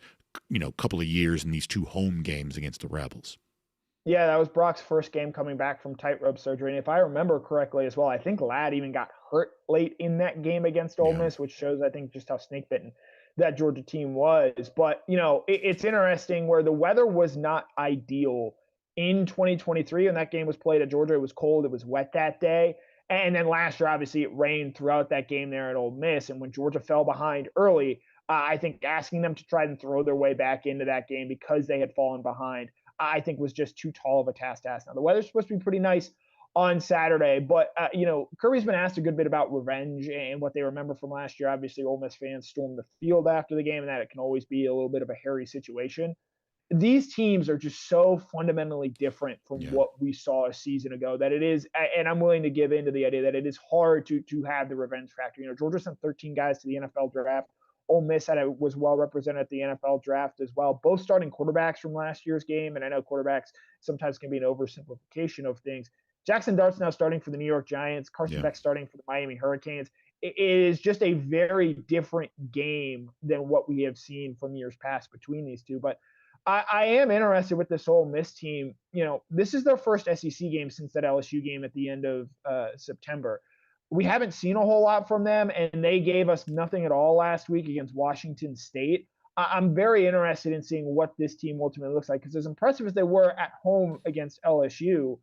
couple of years in these 2 home games against the Rebels. Yeah, that was Brock's first game coming back from tightrope surgery. And if I remember correctly as well, I think Ladd even got hurt late in that game against Ole Miss, which shows, I think, just how snake bitten that Georgia team was. But, it's interesting where the weather was not ideal in 2023 when that game was played at Georgia. It was cold. It was wet that day. And then last year, obviously, it rained throughout that game there at Ole Miss. And when Georgia fell behind early, I think asking them to try and throw their way back into that game because they had fallen behind, I think was just too tall of a task to ask. Now, the weather's supposed to be pretty nice on Saturday, but, Kirby's been asked a good bit about revenge and what they remember from last year. Obviously, Ole Miss fans stormed the field after the game, and that it can always be a little bit of a hairy situation. These teams are just so fundamentally different from what we saw a season ago that it is, and I'm willing to give in to the idea that it is hard to have the revenge factor. Georgia sent 13 guys to the NFL draft. Ole Miss was well represented at the NFL draft as well. Both starting quarterbacks from last year's game, and I know quarterbacks sometimes can be an oversimplification of things. Jackson Dart's now starting for the New York Giants. Carson Beck starting for the Miami Hurricanes. It is just a very different game than what we have seen from years past between these two. But I am interested with this Ole Miss team. This is their first SEC game since that LSU game at the end of September. We haven't seen a whole lot from them, and they gave us nothing at all last week against Washington State. I'm very interested in seeing what this team ultimately looks like, because as impressive as they were at home against LSU,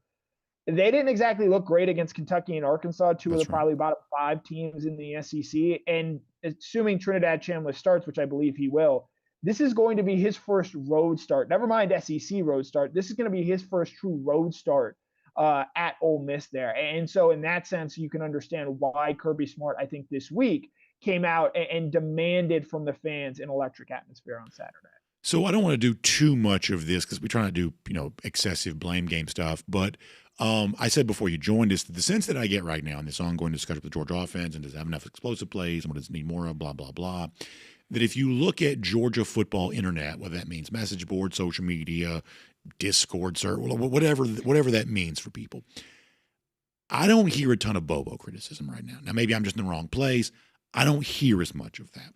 they didn't exactly look great against Kentucky and Arkansas, two of the probably bottom 5 teams in the SEC. And assuming Trinidad Chandler starts, which I believe he will, this is going to be his first road start. Never mind SEC road start. This is going to be his first true road start at Ole Miss there. And so in that sense, you can understand why Kirby Smart, I think this week, came out and demanded from the fans an electric atmosphere on Saturday. So I don't want to do too much of this because we're trying to do, excessive blame game stuff. But I said before you joined us that the sense that I get right now in this ongoing discussion with the Georgia offense and does it have enough explosive plays and what does it need more of, blah, blah, blah, that if you look at Georgia football internet, whether that means message board, social media, Discord, whatever that means for people, I don't hear a ton of Bobo criticism right now. Now, maybe I'm just in the wrong place. I don't hear as much of that.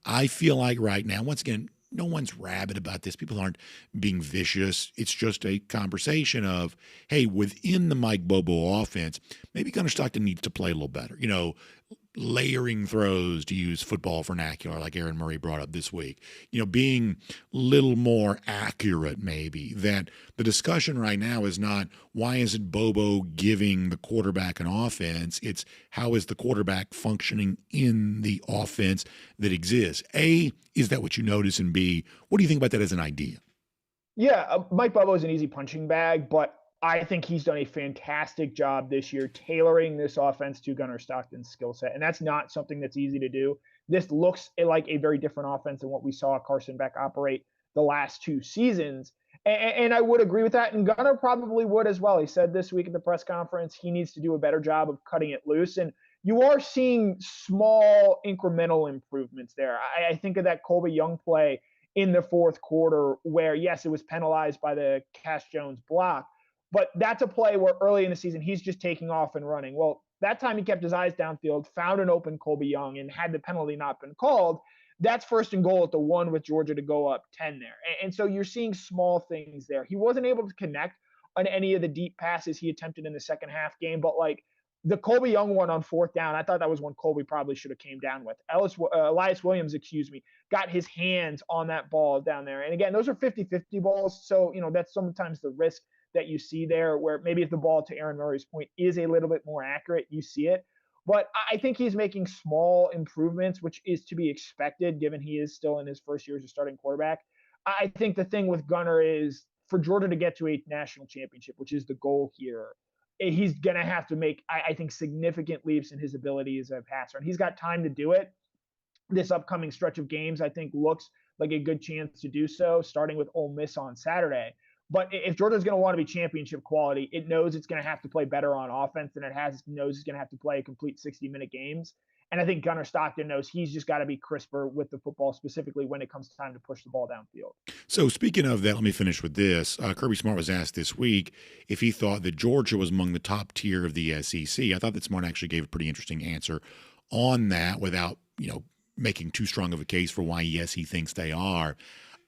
I feel like right now, once again, no one's rabid about this. People aren't being vicious. It's just a conversation of, hey, within the Mike Bobo offense, maybe Gunnar Stockton needs to play a little better. Layering throws, to use football vernacular like Aaron Murray brought up this week. Being a little more accurate maybe. That the discussion right now is not why isn't Bobo giving the quarterback an offense? It's how is the quarterback functioning in the offense that exists? A, is that what you notice? And B, what do you think about that as an idea? Yeah, Mike Bobo is an easy punching bag, but I think he's done a fantastic job this year tailoring this offense to Gunnar Stockton's skill set. And that's not something that's easy to do. This looks like a very different offense than what we saw Carson Beck operate the last 2 seasons. And I would agree with that. And Gunnar probably would as well. He said this week at the press conference, he needs to do a better job of cutting it loose. And you are seeing small incremental improvements there. I think of that Colby Young play in the fourth quarter where, yes, it was penalized by the Cash Jones block. But that's a play where early in the season, he's just taking off and running. Well, that time he kept his eyes downfield, found an open Colby Young, and had the penalty not been called, that's 1st and goal at the 1 with Georgia to go up 10 there. And so you're seeing small things there. He wasn't able to connect on any of the deep passes he attempted in the second half game, but like the Colby Young one on 4th down, I thought that was one Colby probably should have came down with. Elias Williams, got his hands on that ball down there. And again, those are 50-50 balls. So, that's sometimes the risk that you see there, where maybe if the ball, to Aaron Murray's point, is a little bit more accurate, you see it. But I think he's making small improvements, which is to be expected given he is still in his first year as a starting quarterback. I think the thing with Gunnar is for Georgia to get to a national championship, which is the goal here, he's going to have to make, I think, significant leaps in his ability as a passer. And he's got time to do it. This upcoming stretch of games, I think, looks like a good chance to do so, starting with Ole Miss on Saturday. But if Georgia's going to want to be championship quality, it knows it's going to have to play better on offense than it has. It knows it's going to have to play complete 60-minute games. And I think Gunnar Stockton knows he's just got to be crisper with the football, specifically when it comes time to push the ball downfield. So speaking of that, let me finish with this. Kirby Smart was asked this week if he thought that Georgia was among the top tier of the SEC. I thought that Smart actually gave a pretty interesting answer on that without, making too strong of a case for why, yes, he thinks they are.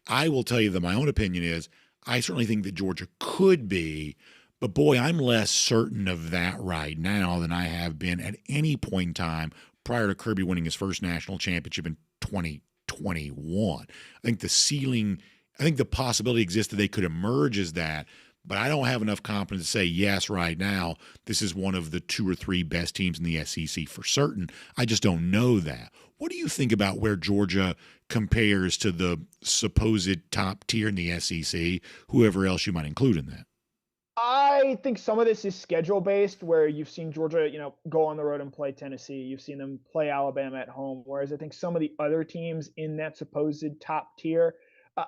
I will tell you that my own opinion is I certainly think that Georgia could be, but boy, I'm less certain of that right now than I have been at any point in time prior to Kirby winning his first national championship in 2021. I think the possibility exists that they could emerge as that, but I don't have enough confidence to say, yes, right now, this is one of the 2 or 3 best teams in the SEC for certain. I just don't know that. What do you think about where Georgia compares to the supposed top tier in the SEC, whoever else you might include in that? I think some of this is schedule-based, where you've seen Georgia, go on the road and play Tennessee. You've seen them play Alabama at home, whereas I think some of the other teams in that supposed top tier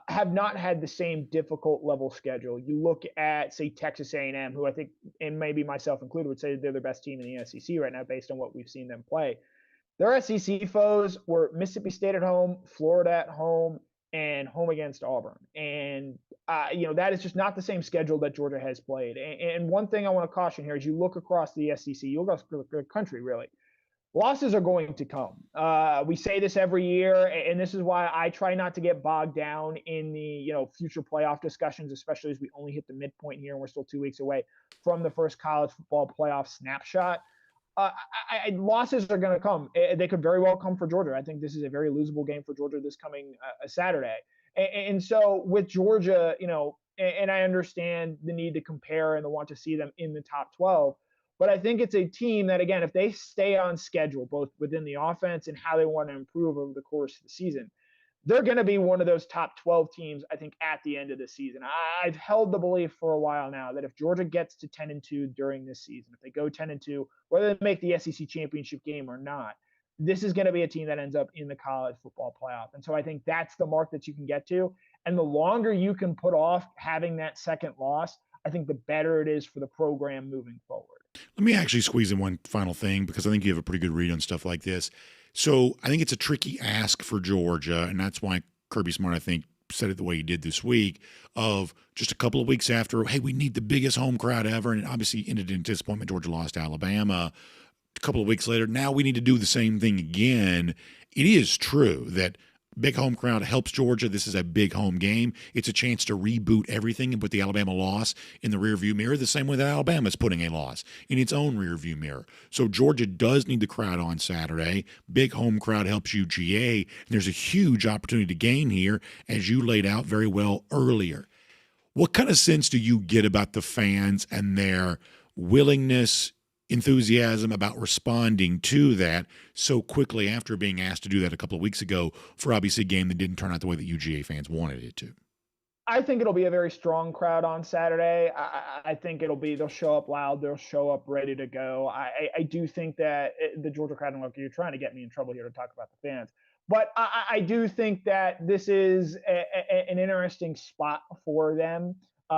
have not had the same difficult level schedule. You look at, say, Texas A&M, who I think, and maybe myself included, would say they're the best team in the SEC right now based on what we've seen them play. Their SEC foes were Mississippi State at home, Florida at home, and home against Auburn. And, that is just not the same schedule that Georgia has played. And one thing I want to caution here is you look across the SEC, you look across the country, really. losses are going to come. We say this every year, and this is why I try not to get bogged down in the future playoff discussions, especially as we only hit the midpoint here and we're still 2 weeks away from the first college football playoff snapshot. Losses are going to come. They could very well come for Georgia. I think this is a very losable game for Georgia this coming Saturday. And so with Georgia, and I understand the need to compare and the want to see them in the top 12. But I think it's a team that, again, if they stay on schedule, both within the offense and how they want to improve over the course of the season, they're going to be one of those top 12 teams, I think, at the end of the season. I've held the belief for a while now that if Georgia gets to 10-2 during this season, if they go 10-2, whether they make the SEC championship game or not, this is going to be a team that ends up in the college football playoff. And so I think that's the mark that you can get to. And the longer you can put off having that second loss, I think the better it is for the program moving forward. Let me actually squeeze in one final thing, because I think you have a pretty good read on stuff like this. So I think it's a tricky ask for Georgia, and that's why Kirby Smart, I think, said it the way he did this week, of just a couple of weeks after, hey, we need the biggest home crowd ever, and it obviously ended in disappointment. Georgia lost to Alabama. A couple of weeks later, now we need to do the same thing again. It is true that big home crowd helps Georgia. This is a big home game. It's a chance to reboot everything and put the Alabama loss in the rearview mirror the same way that Alabama's putting a loss in its own rearview mirror. So Georgia does need the crowd on Saturday. Big home crowd helps UGA. And there's a huge opportunity to gain here, as you laid out very well earlier. What kind of sense do you get about the fans and their willingness, enthusiasm about responding to that so quickly after being asked to do that a couple of weeks ago for obviously a game that didn't turn out the way that UGA fans wanted it to? I think it'll be a very strong crowd on Saturday. I think they'll show up loud. They'll show up ready to go. I do think that the Georgia crowd, and look, you're trying to get me in trouble here to talk about the fans, but I do think that this is an interesting spot for them.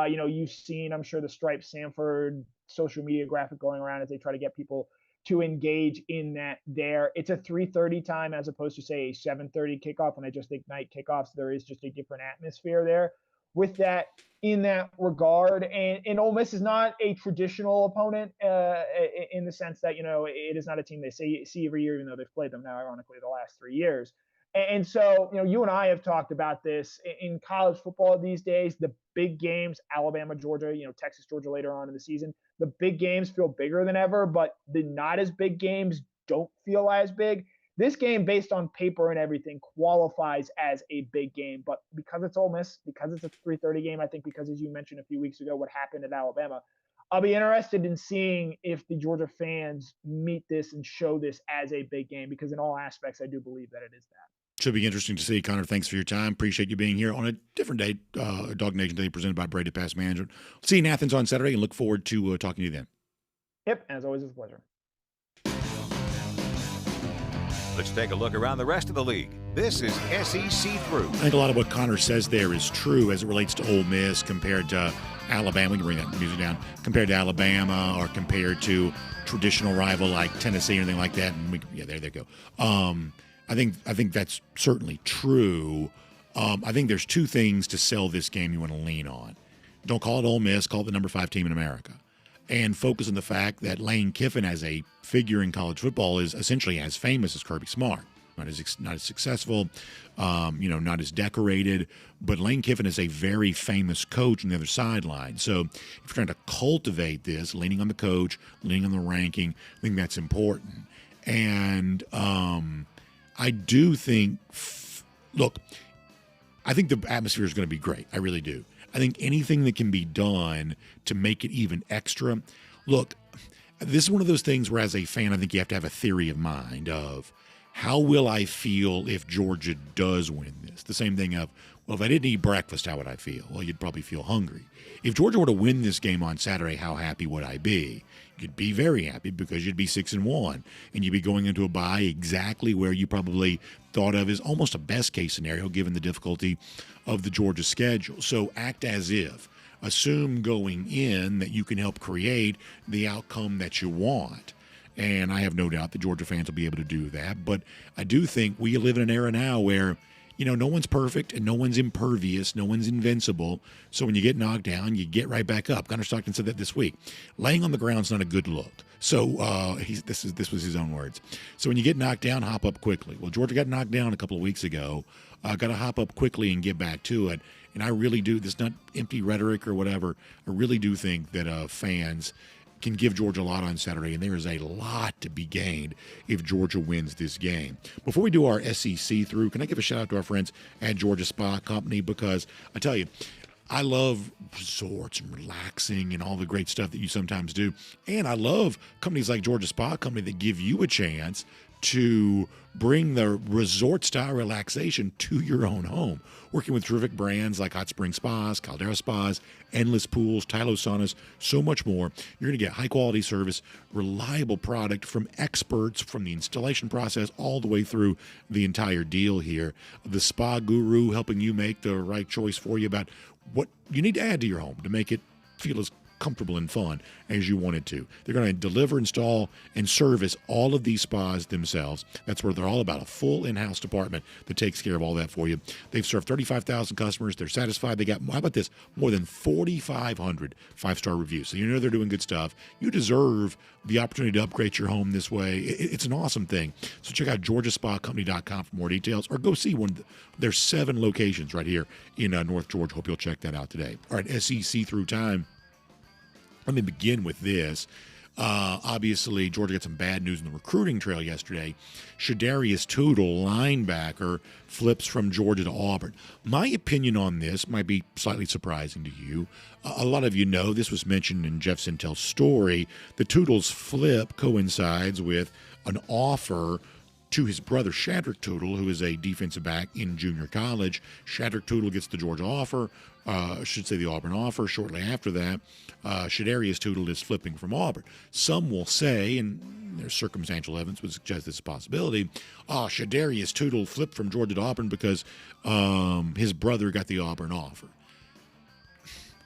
You've seen, I'm sure, the Stripes Sanford social media graphic going around as they try to get people to engage in that there. It's a 3:30 time as opposed to, say, a 7:30 kickoff, and I just think night kickoffs, there is just a different atmosphere there with that in that regard. And Ole Miss is not a traditional opponent in the sense that, it is not a team they see every year, even though they've played them now, ironically, the last 3 years. And so, you and I have talked about this in college football these days. The big games, Alabama, Georgia, Texas, Georgia later on in the season, the big games feel bigger than ever, but the not as big games don't feel as big. This game, based on paper and everything, qualifies as a big game. But because it's Ole Miss, because it's a 3:30 game, I think because, as you mentioned a few weeks ago, what happened at Alabama, I'll be interested in seeing if the Georgia fans meet this and show this as a big game, because in all aspects, I do believe that it is that. Should be interesting to see. Connor, thanks for your time. Appreciate you being here on a different day. DawgNation Daily presented by Brady Pest Management. See you in Athens on Saturday and look forward to talking to you then. Yep, as always, it's a pleasure. Let's take a look around the rest of the league. This is SEC Through. I think a lot of what Connor says there is true as it relates to Ole Miss compared to Alabama. We can bring that music down. Compared to Alabama or compared to traditional rival like Tennessee or anything like that. And there they go. I think that's certainly true. I think there's two things to sell this game you want to lean on. Don't call it Ole Miss, call it the number 5 team in America. And focus on the fact that Lane Kiffin as a figure in college football is essentially as famous as Kirby Smart. Not as successful, not as decorated, but Lane Kiffin is a very famous coach on the other sideline. So if you're trying to cultivate this, leaning on the coach, leaning on the ranking, I think that's important. And I do think, I think the atmosphere is going to be great. I really do. I think anything that can be done to make it even extra. Look, this is one of those things where as a fan, I think you have to have a theory of mind of how will I feel if Georgia does win this? The same thing of, well, if I didn't eat breakfast, how would I feel? Well, you'd probably feel hungry. If Georgia were to win this game on Saturday, how happy would I be? You'd be very happy because you'd be 6-1, and you'd be going into a bye exactly where you probably thought of as almost a best-case scenario given the difficulty of the Georgia schedule. So act as if. Assume going in that you can help create the outcome that you want. And I have no doubt that Georgia fans will be able to do that. But I do think we live in an era now where no one's perfect and no one's impervious, no one's invincible. So when you get knocked down, you get right back up. Gunnar Stockton said that this week. Laying on the ground's not a good look. So this was his own words. So when you get knocked down, hop up quickly. Well, Georgia got knocked down a couple of weeks ago. Got to hop up quickly and get back to it. And I really do. This is not empty rhetoric or whatever. I really do think that fans can give Georgia a lot on Saturday, and there is a lot to be gained if Georgia wins this game. Before we do our SEC through, can I give a shout out to our friends at Georgia Spa Company? Because I tell you, I love resorts and relaxing and all the great stuff that you sometimes do. And I love companies like Georgia Spa Company that give you a chance to bring the resort-style relaxation to your own home. Working with terrific brands like Hot Spring Spas, Caldera Spas, Endless Pools, Tylo Saunas, so much more. You're going to get high-quality service, reliable product from experts from the installation process all the way through the entire deal here. The spa guru helping you make the right choice for you about what you need to add to your home to make it feel as comfortable and fun as you want it to. They're going to deliver, install, and service all of these spas themselves. That's where they're all about, a full in-house department that takes care of all that for you. They've served 35,000 customers. They're satisfied. They got, how about this, more than 4,500 five-star reviews. So you know they're doing good stuff. You deserve the opportunity to upgrade your home this way. It's an awesome thing. So check out georgiaspacompany.com for more details, or go see one of their 7 locations right here in North Georgia. Hope you'll check that out today. All right, SEC through time. Let me begin with this. Obviously, Georgia got some bad news in the recruiting trail yesterday. Shadarius Toodle, linebacker, flips from Georgia to Auburn. My opinion on this might be slightly surprising to you. A lot of you know this was mentioned in Jeff Sintel's story. The Toodle's flip coincides with an offer to his brother Shadarius Toodle, who is a defensive back in junior college. Shadarius Toodle gets the Georgia offer, the Auburn offer. Shortly after that, Shadarius Toodle is flipping from Auburn. Some will say, and there's circumstantial evidence would suggest this is a possibility, Shadarius Toodle flipped from Georgia to Auburn because his brother got the Auburn offer.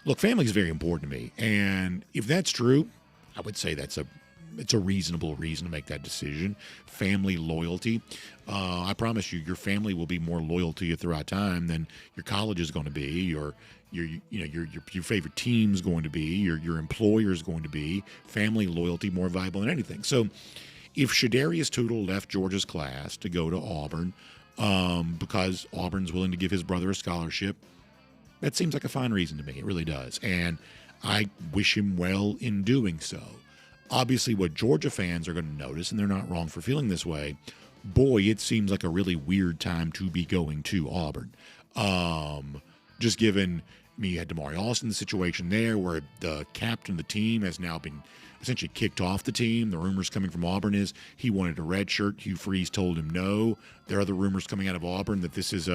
Look, family is very important to me, and if that's true, I would say it's a reasonable reason to make that decision. Family loyalty. I promise you, your family will be more loyal to you throughout time than your college is going to be, or your favorite team is going to be, your employer is going to be. Family loyalty more valuable than anything. So, if Shadarius Toodle left Georgia's class to go to Auburn because Auburn's willing to give his brother a scholarship, that seems like a fine reason to me. It really does, and I wish him well in doing so. Obviously, what Georgia fans are going to notice, and they're not wrong for feeling this way, boy, it seems like a really weird time to be going to Auburn. Just given, you had Damari Alston, the situation there where the captain of the team has now been essentially kicked off the team. The rumors coming from Auburn is he wanted a red shirt. Hugh Freeze told him no. There are other rumors coming out of Auburn that this is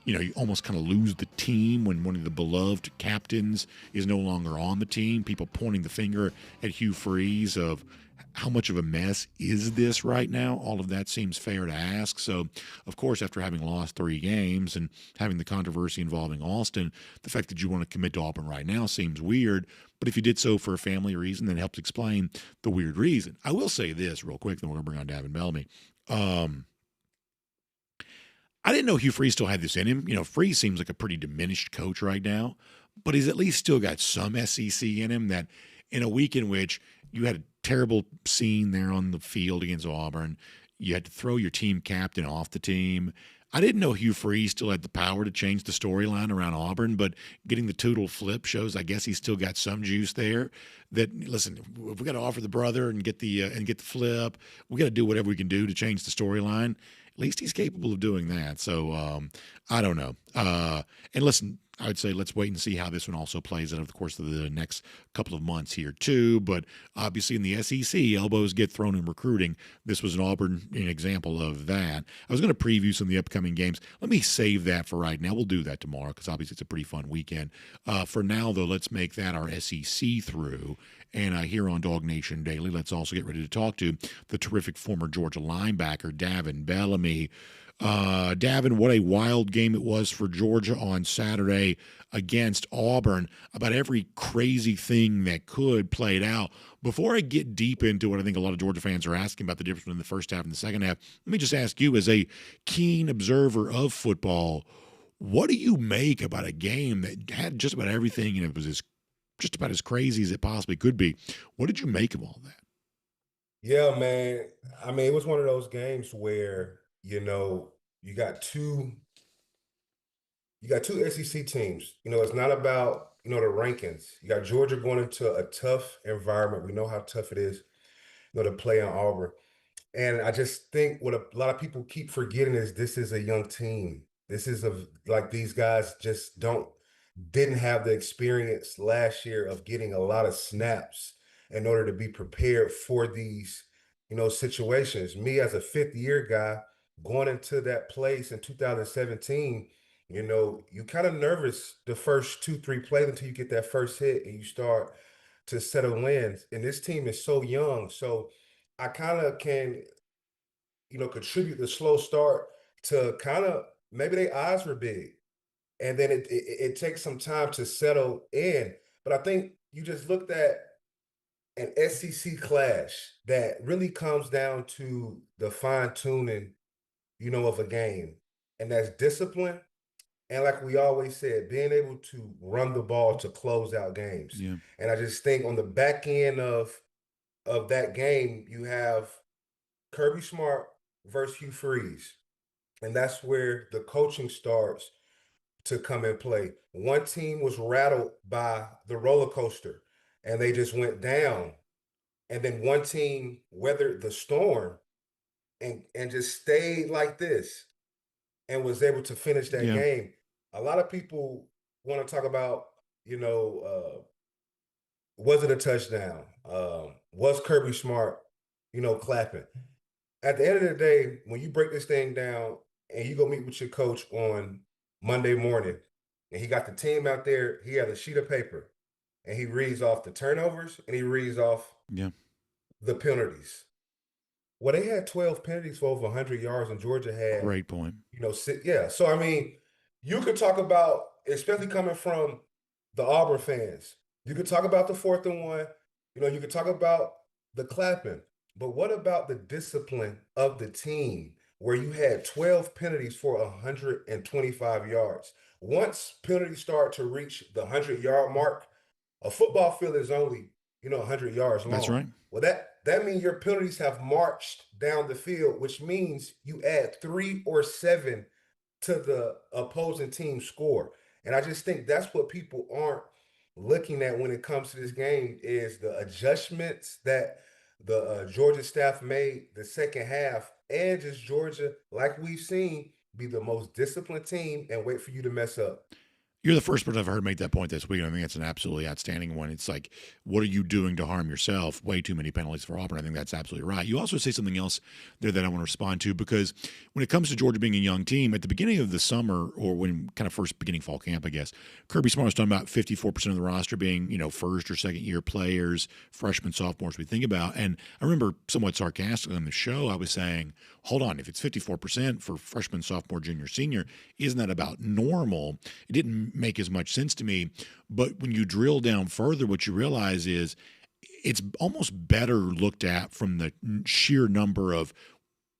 you almost kind of lose the team when one of the beloved captains is no longer on the team. People pointing the finger at Hugh Freeze of how much of a mess is this right now? All of that seems fair to ask. So, of course, after having lost 3 games and having the controversy involving Alston, the fact that you want to commit to Auburn right now seems weird. But if you did so for a family reason, that helps explain the weird reason. I will say this real quick, then we're going to bring on Davin Bellamy. I didn't know Hugh Freeze still had this in him. Freeze seems like a pretty diminished coach right now, but he's at least still got some SEC in him, that in a week in which you had a terrible scene there on the field against Auburn, you had to throw your team captain off the team. I didn't know Hugh Freeze still had the power to change the storyline around Auburn, but getting the Toodle flip shows I guess he's still got some juice there. That, listen, if we got to offer the brother and get the flip, we got to do whatever we can do to change the storyline. At least he's capable of doing that. So I don't know. And listen, I would say let's wait and see how this one also plays out over the course of the next couple of months here too. But obviously in the SEC, elbows get thrown in recruiting. This was an example of that. I was going to preview some of the upcoming games. Let me save that for right now. We'll do that tomorrow because obviously it's a pretty fun weekend. For now, though, let's make that our SEC through. And here on DawgNation Daily, let's also get ready to talk to the terrific former Georgia linebacker, Davin Bellamy. Davin, what a wild game it was for Georgia on Saturday against Auburn. About every crazy thing that could played out. Before I get deep into what I think a lot of Georgia fans are asking about the difference between the first half and the second half, let me just ask you, as a keen observer of football, what do you make about a game that had just about everything and it was just about as crazy as it possibly could be? What did you make of all that? Yeah, man. I mean, it was one of those games where, you got two SEC teams. It's not about, the rankings. You got Georgia going into a tough environment. We know how tough it is, to play in Auburn. And I just think what a lot of people keep forgetting is this is a young team. This is like these guys just didn't have the experience last year of getting a lot of snaps in order to be prepared for these, situations. Me as a fifth year guy going into that place in 2017, you kind of nervous the first 2, 3 plays until you get that first hit and you start to settle in. And this team is so young. So I kind of can, contribute the slow start to kind of maybe their eyes were big. And then it takes some time to settle in. But I think you just looked at an SEC clash that really comes down to the fine tuning, of a game. And that's discipline. And like we always said, being able to run the ball to close out games. Yeah. And I just think on the back end of that game, you have Kirby Smart versus Hugh Freeze. And that's where the coaching starts to come in play. One team was rattled by the roller coaster and they just went down. And then one team weathered the storm and just stayed like this and was able to finish that game. A lot of people want to talk about, was it a touchdown? Was Kirby Smart, clapping? At the end of the day, when you break this thing down and you go meet with your coach on Monday morning, and he got the team out there, he had a sheet of paper, and he reads off the turnovers and he reads off the penalties. Well, they had 12 penalties for over 100 yards, and Georgia had Great point. So I mean, you could talk about, especially coming from the Auburn fans, you could talk about the 4th and 1. You could talk about the clapping, but what about the discipline of the team where you had 12 penalties for 125 yards? Once penalties start to reach the 100-yard mark, a football field is only, 100 yards long. That's right. Well, that means your penalties have marched down the field, which means you add 3 or 7 to the opposing team score. And I just think that's what people aren't looking at when it comes to this game is the adjustments that the Georgia staff made the second half, and just Georgia, like we've seen, be the most disciplined team and wait for you to mess up. You're the first person I've heard make that point this week. I think that's an absolutely outstanding one. It's like, what are you doing to harm yourself? Way too many penalties for Auburn. I think that's absolutely right. You also say something else there that I want to respond to, because when it comes to Georgia being a young team, at the beginning of the summer, or when kind of first beginning fall camp, I guess, Kirby Smart was talking about 54% of the roster being, first or second year players, freshmen, sophomores we think about. And I remember somewhat sarcastically on the show, I was saying, hold on, if it's 54% for freshman, sophomore, junior, senior, isn't that about normal? It didn't make as much sense to me. But when you drill down further, what you realize is it's almost better looked at from the sheer number of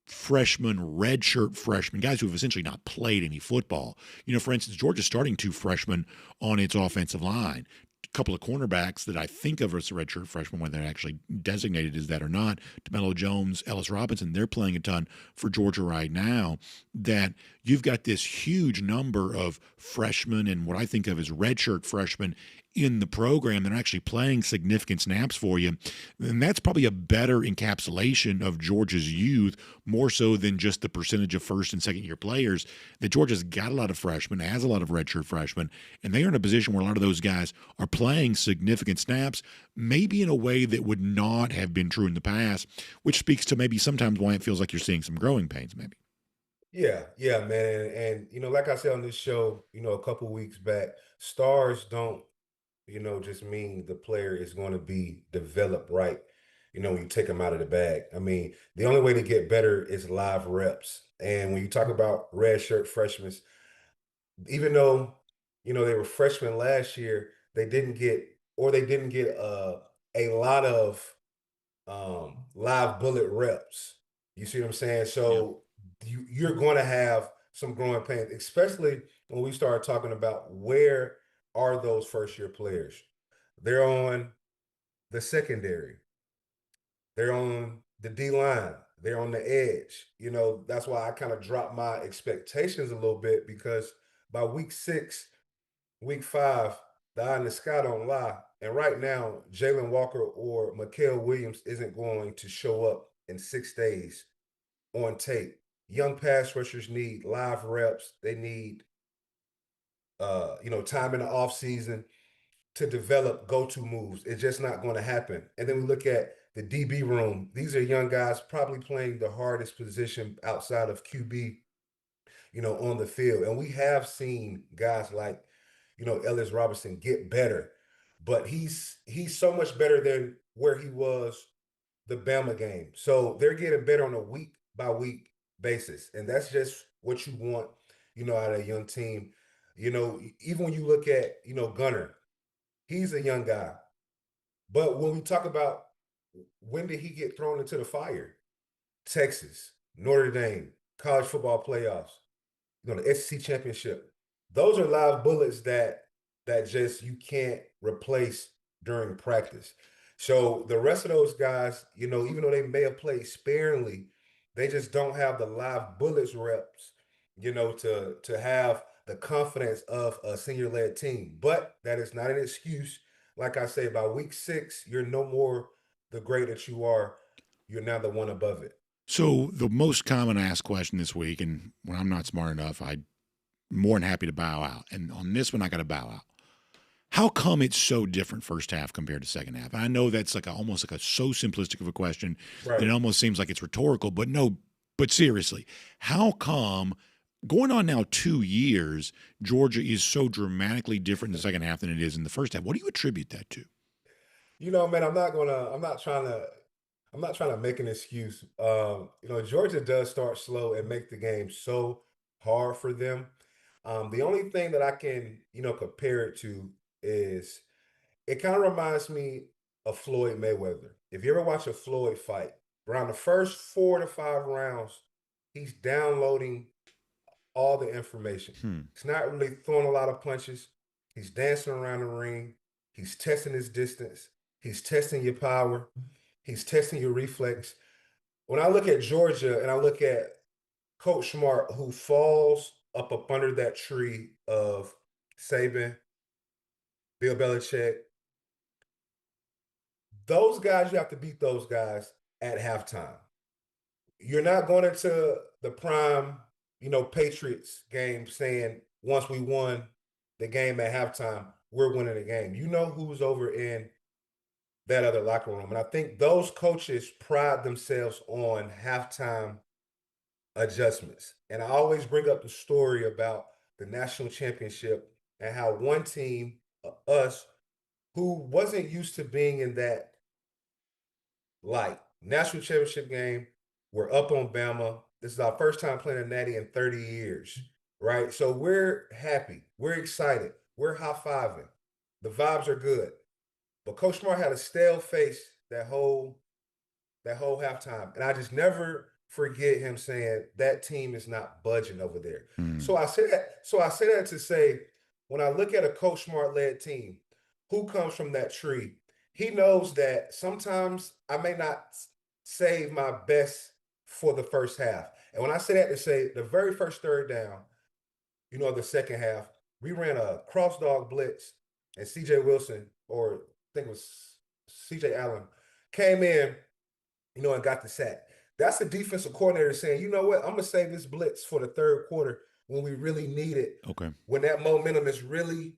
freshmen, redshirt freshmen, guys who have essentially not played any football. For instance, Georgia's starting 2 freshmen on its offensive line. A couple of cornerbacks that I think of as a redshirt freshman, whether they're actually designated as that or not, DeMello Jones, Ellis Robinson, they're playing a ton for Georgia right now. That you've got this huge number of freshmen and what I think of as redshirt freshmen in the program that are actually playing significant snaps for you. And that's probably a better encapsulation of Georgia's youth, more so than just the percentage of first and second year players. That Georgia's got a lot of freshmen, has a lot of redshirt freshmen, and they are in a position where a lot of those guys are playing significant snaps, maybe in a way that would not have been true in the past, which speaks to maybe sometimes why it feels like you're seeing some growing pains maybe. Yeah, man. And, like I said on this show, a couple weeks back, stars don't, just mean the player is going to be developed right. when you take them out of the bag. I mean, the only way to get better is live reps. And when you talk about redshirt freshmen, even though, they were freshmen last year, they didn't get a lot of live bullet reps. You see what I'm saying? So you're going to have some growing pains, especially when we start talking about where are those first-year players. They're on the secondary. They're on the D-line. They're on the edge. That's why I kind of dropped my expectations a little bit, because by week 6, week 5, the eye in the sky don't lie. And right now, Jalen Walker or Mikael Williams isn't going to show up in 6 days on tape. Young pass rushers need live reps. They need, time in the offseason to develop go-to moves. It's just not going to happen. And then we look at the DB room. These are young guys probably playing the hardest position outside of QB, on the field. And we have seen guys like, Ellis Robinson get better, but he's so much better than where he was the Bama game. So they're getting better on a week by week basis. And that's just what you want, out of a young team. Even when you look at, Gunner, he's a young guy. But when we talk about when did he get thrown into the fire? Texas, Notre Dame, college football playoffs, the SEC championship. Those are live bullets that just you can't replace during practice. So the rest of those guys, even though they may have played sparingly, they just don't have the live bullets reps, to have the confidence of a senior-led team. But that is not an excuse. Like I say, by week 6, you're no more the grade that you are. You're now the one above it. So the most common asked question this week, and when I'm not smart enough, I'm more than happy to bow out. And on this one, I got to bow out. How come it's so different first half compared to second half? And I know that's almost like a so simplistic of a question that it almost seems like it's rhetorical, but no, but seriously, how come going on now 2 years, Georgia is so dramatically different in the second half than it is in the first half? What do you attribute that to? Man, I'm not trying to make an excuse. Georgia does start slow and make the game so hard for them. The only thing that I can, compare it to is it kind of reminds me of Floyd Mayweather. If you ever watch a Floyd fight, around the first 4 to 5 rounds, he's downloading all the information. He's not really throwing a lot of punches. He's dancing around the ring. He's testing his distance. He's testing your power. He's testing your reflex. When I look at Georgia and I look at Coach Smart, who falls up under that tree of Saban, Bill Belichick, those guys, you have to beat those guys at halftime. You're not going into the prime, Patriots game saying, once we won the game at halftime, we're winning the game. You know who's over in that other locker room. And I think those coaches pride themselves on halftime adjustments. And I always bring up the story about the national championship and how one team, us, who wasn't used to being in that national championship game, we're up on Bama. This is our first time playing a natty in 30 years, right? So we're happy. We're excited. We're high-fiving. The vibes are good. But Coach Smart had a stale face that whole halftime. And I just never forget him saying that team is not budging over there. So I say that to say, when I look at a Coach Smart-led team who comes from that tree, he knows that sometimes I may not save my best for the first half. And when I say that to say the very first third down, the second half, we ran a cross dog blitz and CJ Wilson, or I think it was CJ Allen, came in, and got the sack. That's the defensive coordinator saying, you know what, I'm going to save this blitz for the third quarter when we really need it. Okay. When that momentum is really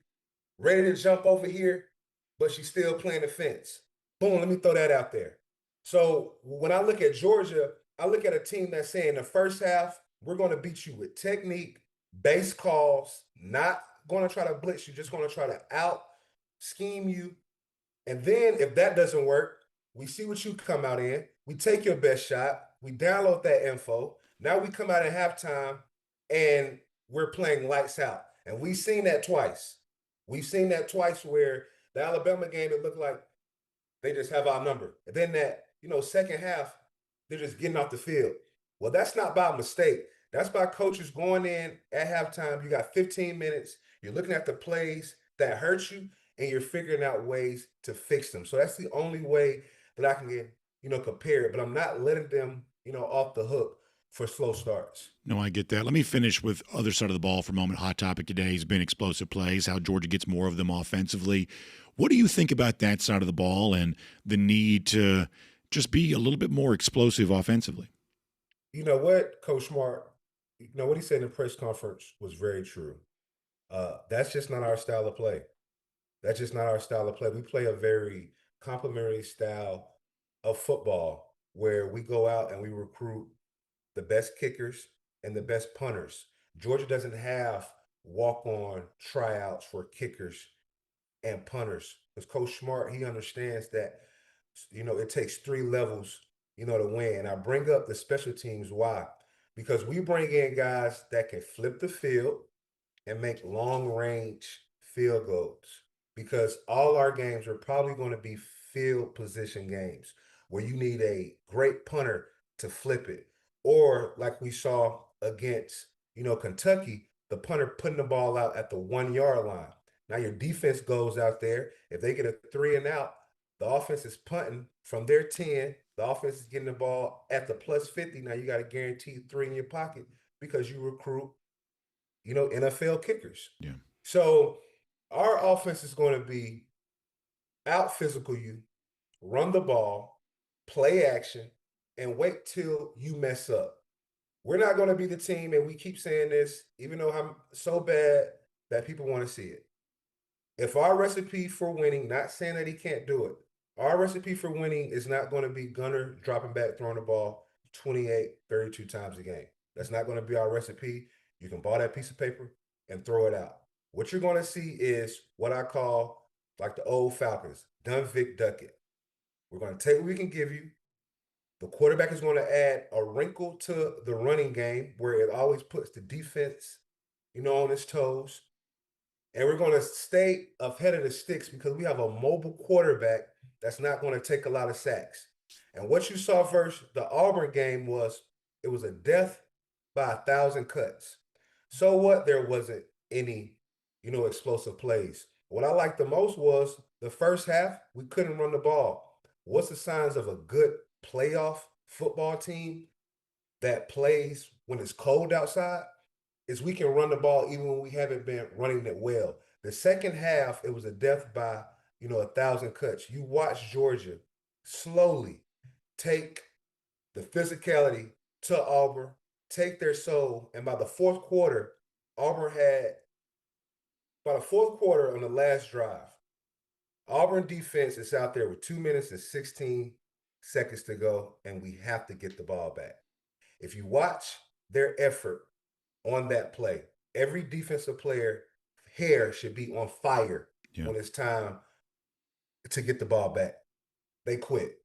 ready to jump over here, but she's still playing the fence. Boom, let me throw that out there. So when I look at Georgia, I look at a team that's saying the first half, we're going to beat you with technique, base calls, not going to try to blitz you, just going to try to out scheme you. And then if that doesn't work, We see what you come out in. We take your best shot. We download that info. Now we come out at halftime and we're playing lights out. And we've seen that twice. We've seen that twice where the Alabama game, it looked like they just have our number. And then that, second half, they're just getting off the field. Well, that's not by mistake. That's by coaches going in at halftime. You got 15 minutes. You're looking at the plays that hurt you, and you're figuring out ways to fix them. So that's the only way that I can get, compare it. But I'm not letting them, off the hook for slow starts. No, I get that. Let me finish with other side of the ball for a moment. Hot topic today has been explosive plays, how Georgia gets more of them offensively. What do you think about that side of the ball and the need to just be a little bit more explosive offensively? You know what, Coach Smart, what he said in the press conference was very true. That's just not our style of play. That's just not our style of play. We play a very complementary style of football where we go out and we recruit the best kickers and the best punters. Georgia doesn't have walk-on tryouts for kickers and punters. Because Coach Smart, he understands that, it takes 3 levels, to win. And I bring up the special teams. Why? Because we bring in guys that can flip the field and make long-range field goals. Because all our games are probably going to be field position games where you need a great punter to flip it. Or like we saw against, Kentucky, the punter putting the ball out at the 1-yard line. Now your defense goes out there. If they get a 3 and out, the offense is punting from their 10. The offense is getting the ball at the plus 50. Now you got a guaranteed 3 in your pocket because you recruit, NFL kickers. Yeah. So our offense is going to be out physical you, run the ball, play action, and wait till you mess up. We're not going to be the team, and we keep saying this, even though I'm so bad that people want to see it. If our recipe for winning, not saying that he can't do it, our recipe for winning is not going to be Gunner dropping back, throwing the ball 28, 32 times a game. That's not going to be our recipe. You can buy that piece of paper and throw it out. What you're going to see is what I call, like the old Falcons, done Vic duck it. We're going to take what we can give you. The quarterback is going to add a wrinkle to the running game where it always puts the defense, on its toes. And we're going to stay ahead of the sticks because we have a mobile quarterback that's not going to take a lot of sacks. And what you saw versus the Auburn game was it was a death by 1,000 cuts. So what? There wasn't any, explosive plays. What I liked the most was the first half, we couldn't run the ball. What's the signs of a good playoff football team that plays when it's cold outside? Is we can run the ball even when we haven't been running it well. The second half, it was a death by, 1,000 cuts. You watch Georgia slowly take the physicality to Auburn, take their soul, and by the fourth quarter, Auburn had, by the fourth quarter on the last drive, Auburn defense is out there with 2 minutes and 16 seconds to go, and we have to get the ball back. If you watch their effort on that play, every defensive player hair should be on fire when it's time to get the ball back. They quit.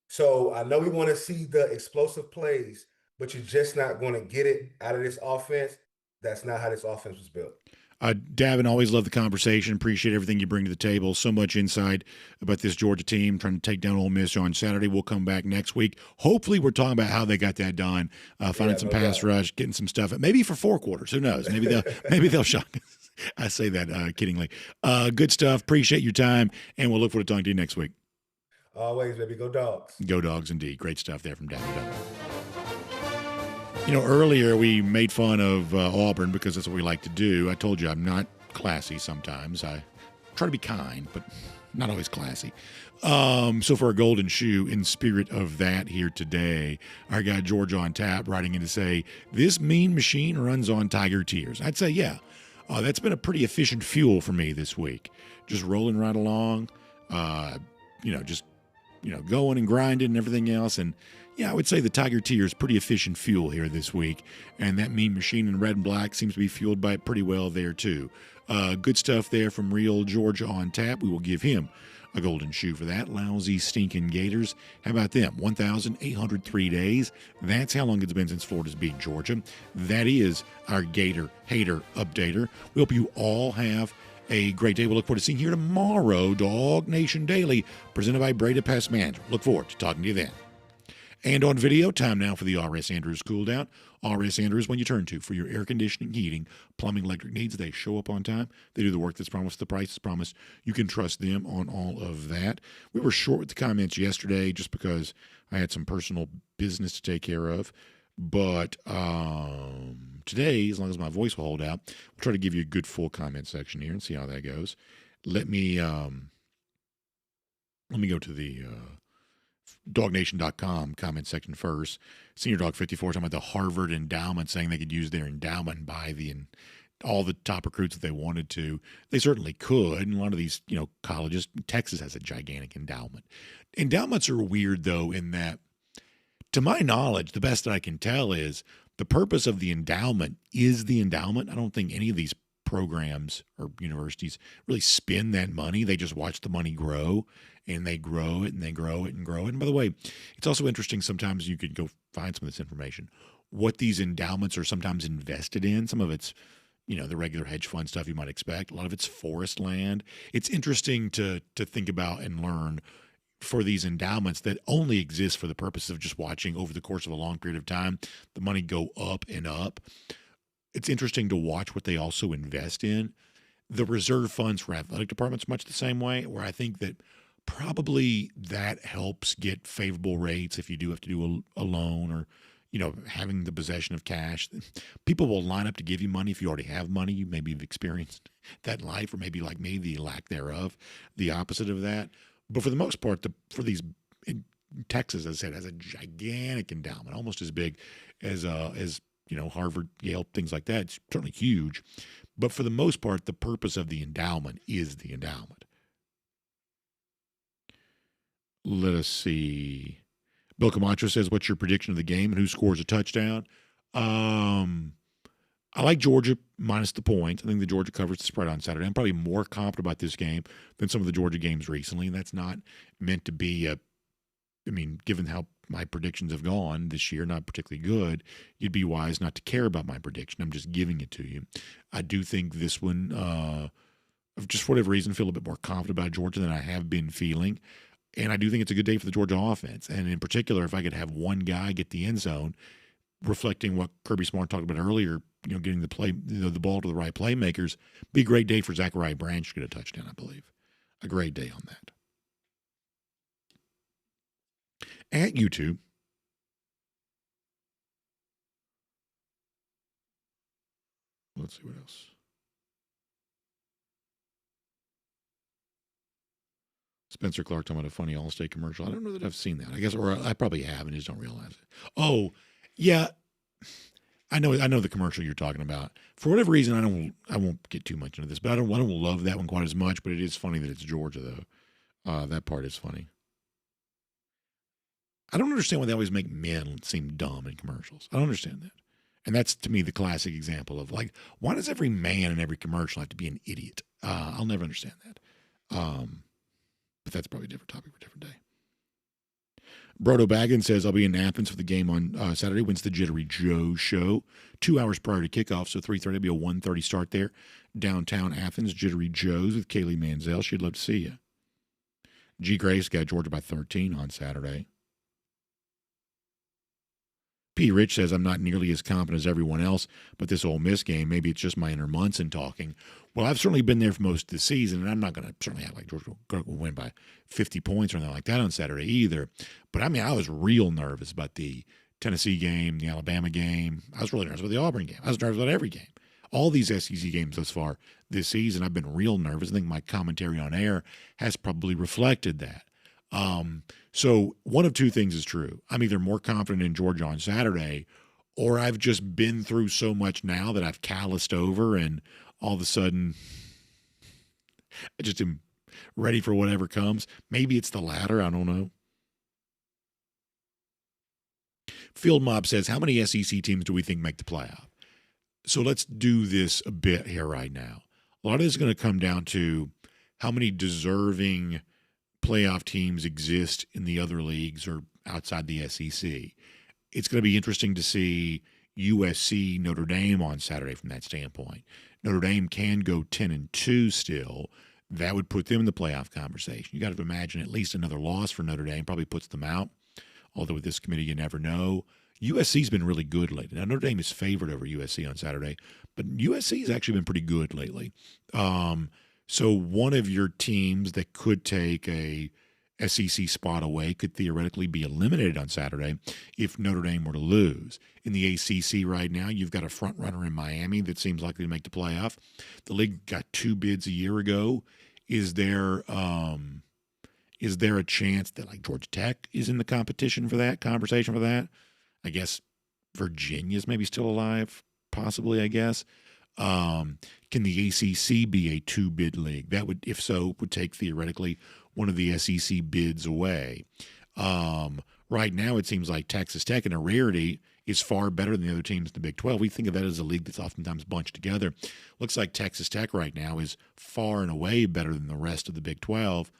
So I know we want to see the explosive plays, but you're just not going to get it out of this offense. That's not how this offense was built. Davin, always love the conversation. Appreciate everything you bring to the table. So much insight about this Georgia team trying to take down Ole Miss on Saturday. We'll come back next week. Hopefully, we're talking about how they got that done, finding some pass rush, getting some stuff. Maybe for 4 quarters. Who knows? Maybe they'll shock us. I say that kiddingly. Good stuff. Appreciate your time, and we'll look forward to talking to you next week. Always, baby. Go Dogs. Go Dogs, indeed. Great stuff there from Davin. Earlier we made fun of Auburn because that's what we like to do. I told you I'm not classy sometimes. I try to be kind, but not always classy. So for a golden shoe, in spirit of that here today, our guy George on Tap writing in to say, this mean machine runs on Tiger Tears. I'd say, yeah, that's been a pretty efficient fuel for me this week. Just rolling right along, going and grinding and everything else. And yeah, I would say the Tiger Tear is pretty efficient fuel here this week. And that mean machine in red and black seems to be fueled by it pretty well there too. Good stuff there from real Georgia on Tap. We will give him a golden shoe for that. Lousy, stinking Gators. How about them? 1,803 days. That's how long it's been since Florida's beat Georgia. That is our Gator Hater Updater. We hope you all have a great day. We'll look forward to seeing you here tomorrow. DawgNation Daily, presented by Breda Pest Management. Look forward to talking to you then. And on video, time now for the R.S. Andrews Cool Down. R.S. Andrews, when you turn to for your air conditioning, heating, plumbing, electric needs, they show up on time. They do the work that's promised, the price is promised. You can trust them on all of that. We were short with the comments yesterday just because I had some personal business to take care of. But today, as long as my voice will hold out, we'll try to give you a good full comment section here and see how that goes. Let me go to the DawgNation.com comment section first. Senior Dog 54 talking about the Harvard endowment, saying they could use their endowment and buy all the top recruits if they wanted to. They certainly could. And a lot of these, colleges, Texas has a gigantic endowment. Endowments are weird, though, in that, to my knowledge, the best that I can tell is the purpose of the endowment is the endowment. I don't think any of these programs or universities really spend that money. They just watch the money grow, and they grow it, and they grow it, and grow it. And by the way, it's also interesting, sometimes you could go find some of this information, what these endowments are sometimes invested in. Some of it's, the regular hedge fund stuff you might expect. A lot of it's forest land. It's interesting to think about and learn for these endowments that only exist for the purpose of just watching over the course of a long period of time the money go up and up. It's interesting to watch what they also invest in. The reserve funds for athletic departments much the same way, where I think that probably that helps get favorable rates if you do have to do a loan or, having the possession of cash. People will line up to give you money if you already have money. You maybe have experienced that in life, or maybe like me, the lack thereof, the opposite of that. But for the most part, for these, in Texas, as I said, has a gigantic endowment, almost as big as Harvard, Yale, things like that. It's certainly huge. But for the most part, the purpose of the endowment is the endowment. Let us see. Bill Camacho says, what's your prediction of the game and who scores a touchdown? I like Georgia minus the point. I think the Georgia covers the spread on Saturday. I'm probably more confident about this game than some of the Georgia games recently, and that's not meant to be given how my predictions have gone this year, not particularly good, you'd be wise not to care about my prediction. I'm just giving it to you. I do think this one, just for whatever reason, feel a bit more confident about Georgia than I have been feeling. And I do think it's a good day for the Georgia offense. And in particular, if I could have one guy get the end zone, reflecting what Kirby Smart talked about earlier, getting the ball to the right playmakers, be a great day for Zachariah Branch to get a touchdown, I believe. A great day on that. At YouTube, let's see what else. Spencer Clark talking about a funny Allstate commercial. I don't know that I've seen that. I guess, or I probably have and just don't realize it. Oh, yeah. I know the commercial you're talking about. For whatever reason, I won't get too much into this, but I don't love that one quite as much, but it is funny that it's Georgia, though. That part is funny. I don't understand why they always make men seem dumb in commercials. I don't understand that. And that's, to me, the classic example of, why does every man in every commercial have to be an idiot? I'll never understand that. But that's probably a different topic for a different day. Brodo Baggins says, I'll be in Athens for the game on Saturday. When's the Jittery Joe show? 2 hours prior to kickoff, so 3:30 will be a 1:30 start there. Downtown Athens, Jittery Joe's with Kaylee Manziel. She'd love to see you. G. Grace got Georgia by 13 on Saturday. P. Rich says, I'm not nearly as confident as everyone else, but this Ole Miss game, maybe it's just my inner Munson talking. Well, I've certainly been there for most of the season, and I'm not going to certainly act like Georgia will win by 50 points or anything like that on Saturday either. But, I was real nervous about the Tennessee game, the Alabama game. I was really nervous about the Auburn game. I was nervous about every game. All these SEC games thus far this season, I've been real nervous. I think my commentary on air has probably reflected that. So one of two things is true. I'm either more confident in Georgia on Saturday, or I've just been through so much now that I've calloused over, and all of a sudden I just am ready for whatever comes. Maybe it's the latter. I don't know. Field Mob says, how many SEC teams do we think make the playoff? So let's do this a bit here right now. A lot of this is going to come down to how many deserving playoff teams exist in the other leagues or outside the SEC. It's going to be interesting to see USC Notre Dame on Saturday from that standpoint. Notre Dame can go 10-2 still. That would put them in the playoff conversation. You got to imagine at least another loss for Notre Dame probably puts them out. Although with this committee, you never know. USC's been really good lately. Now, Notre Dame is favored over USC on Saturday, but USC has actually been pretty good lately. So one of your teams that could take a SEC spot away could theoretically be eliminated on Saturday if Notre Dame were to lose. In the ACC right now, you've got a front runner in Miami that seems likely to make the playoff. The league got 2 bids a year ago. Is there a chance that like Georgia Tech is in the competition for that, conversation for that? I guess Virginia's maybe still alive, possibly, I guess. Can the ACC be a 2-bid league? That would, if so, would take theoretically one of the SEC bids away. Right now, it seems like Texas Tech, in a rarity, is far better than the other teams in the Big 12. We think of that as a league that's oftentimes bunched together. Looks like Texas Tech right now is far and away better than the rest of the Big 12.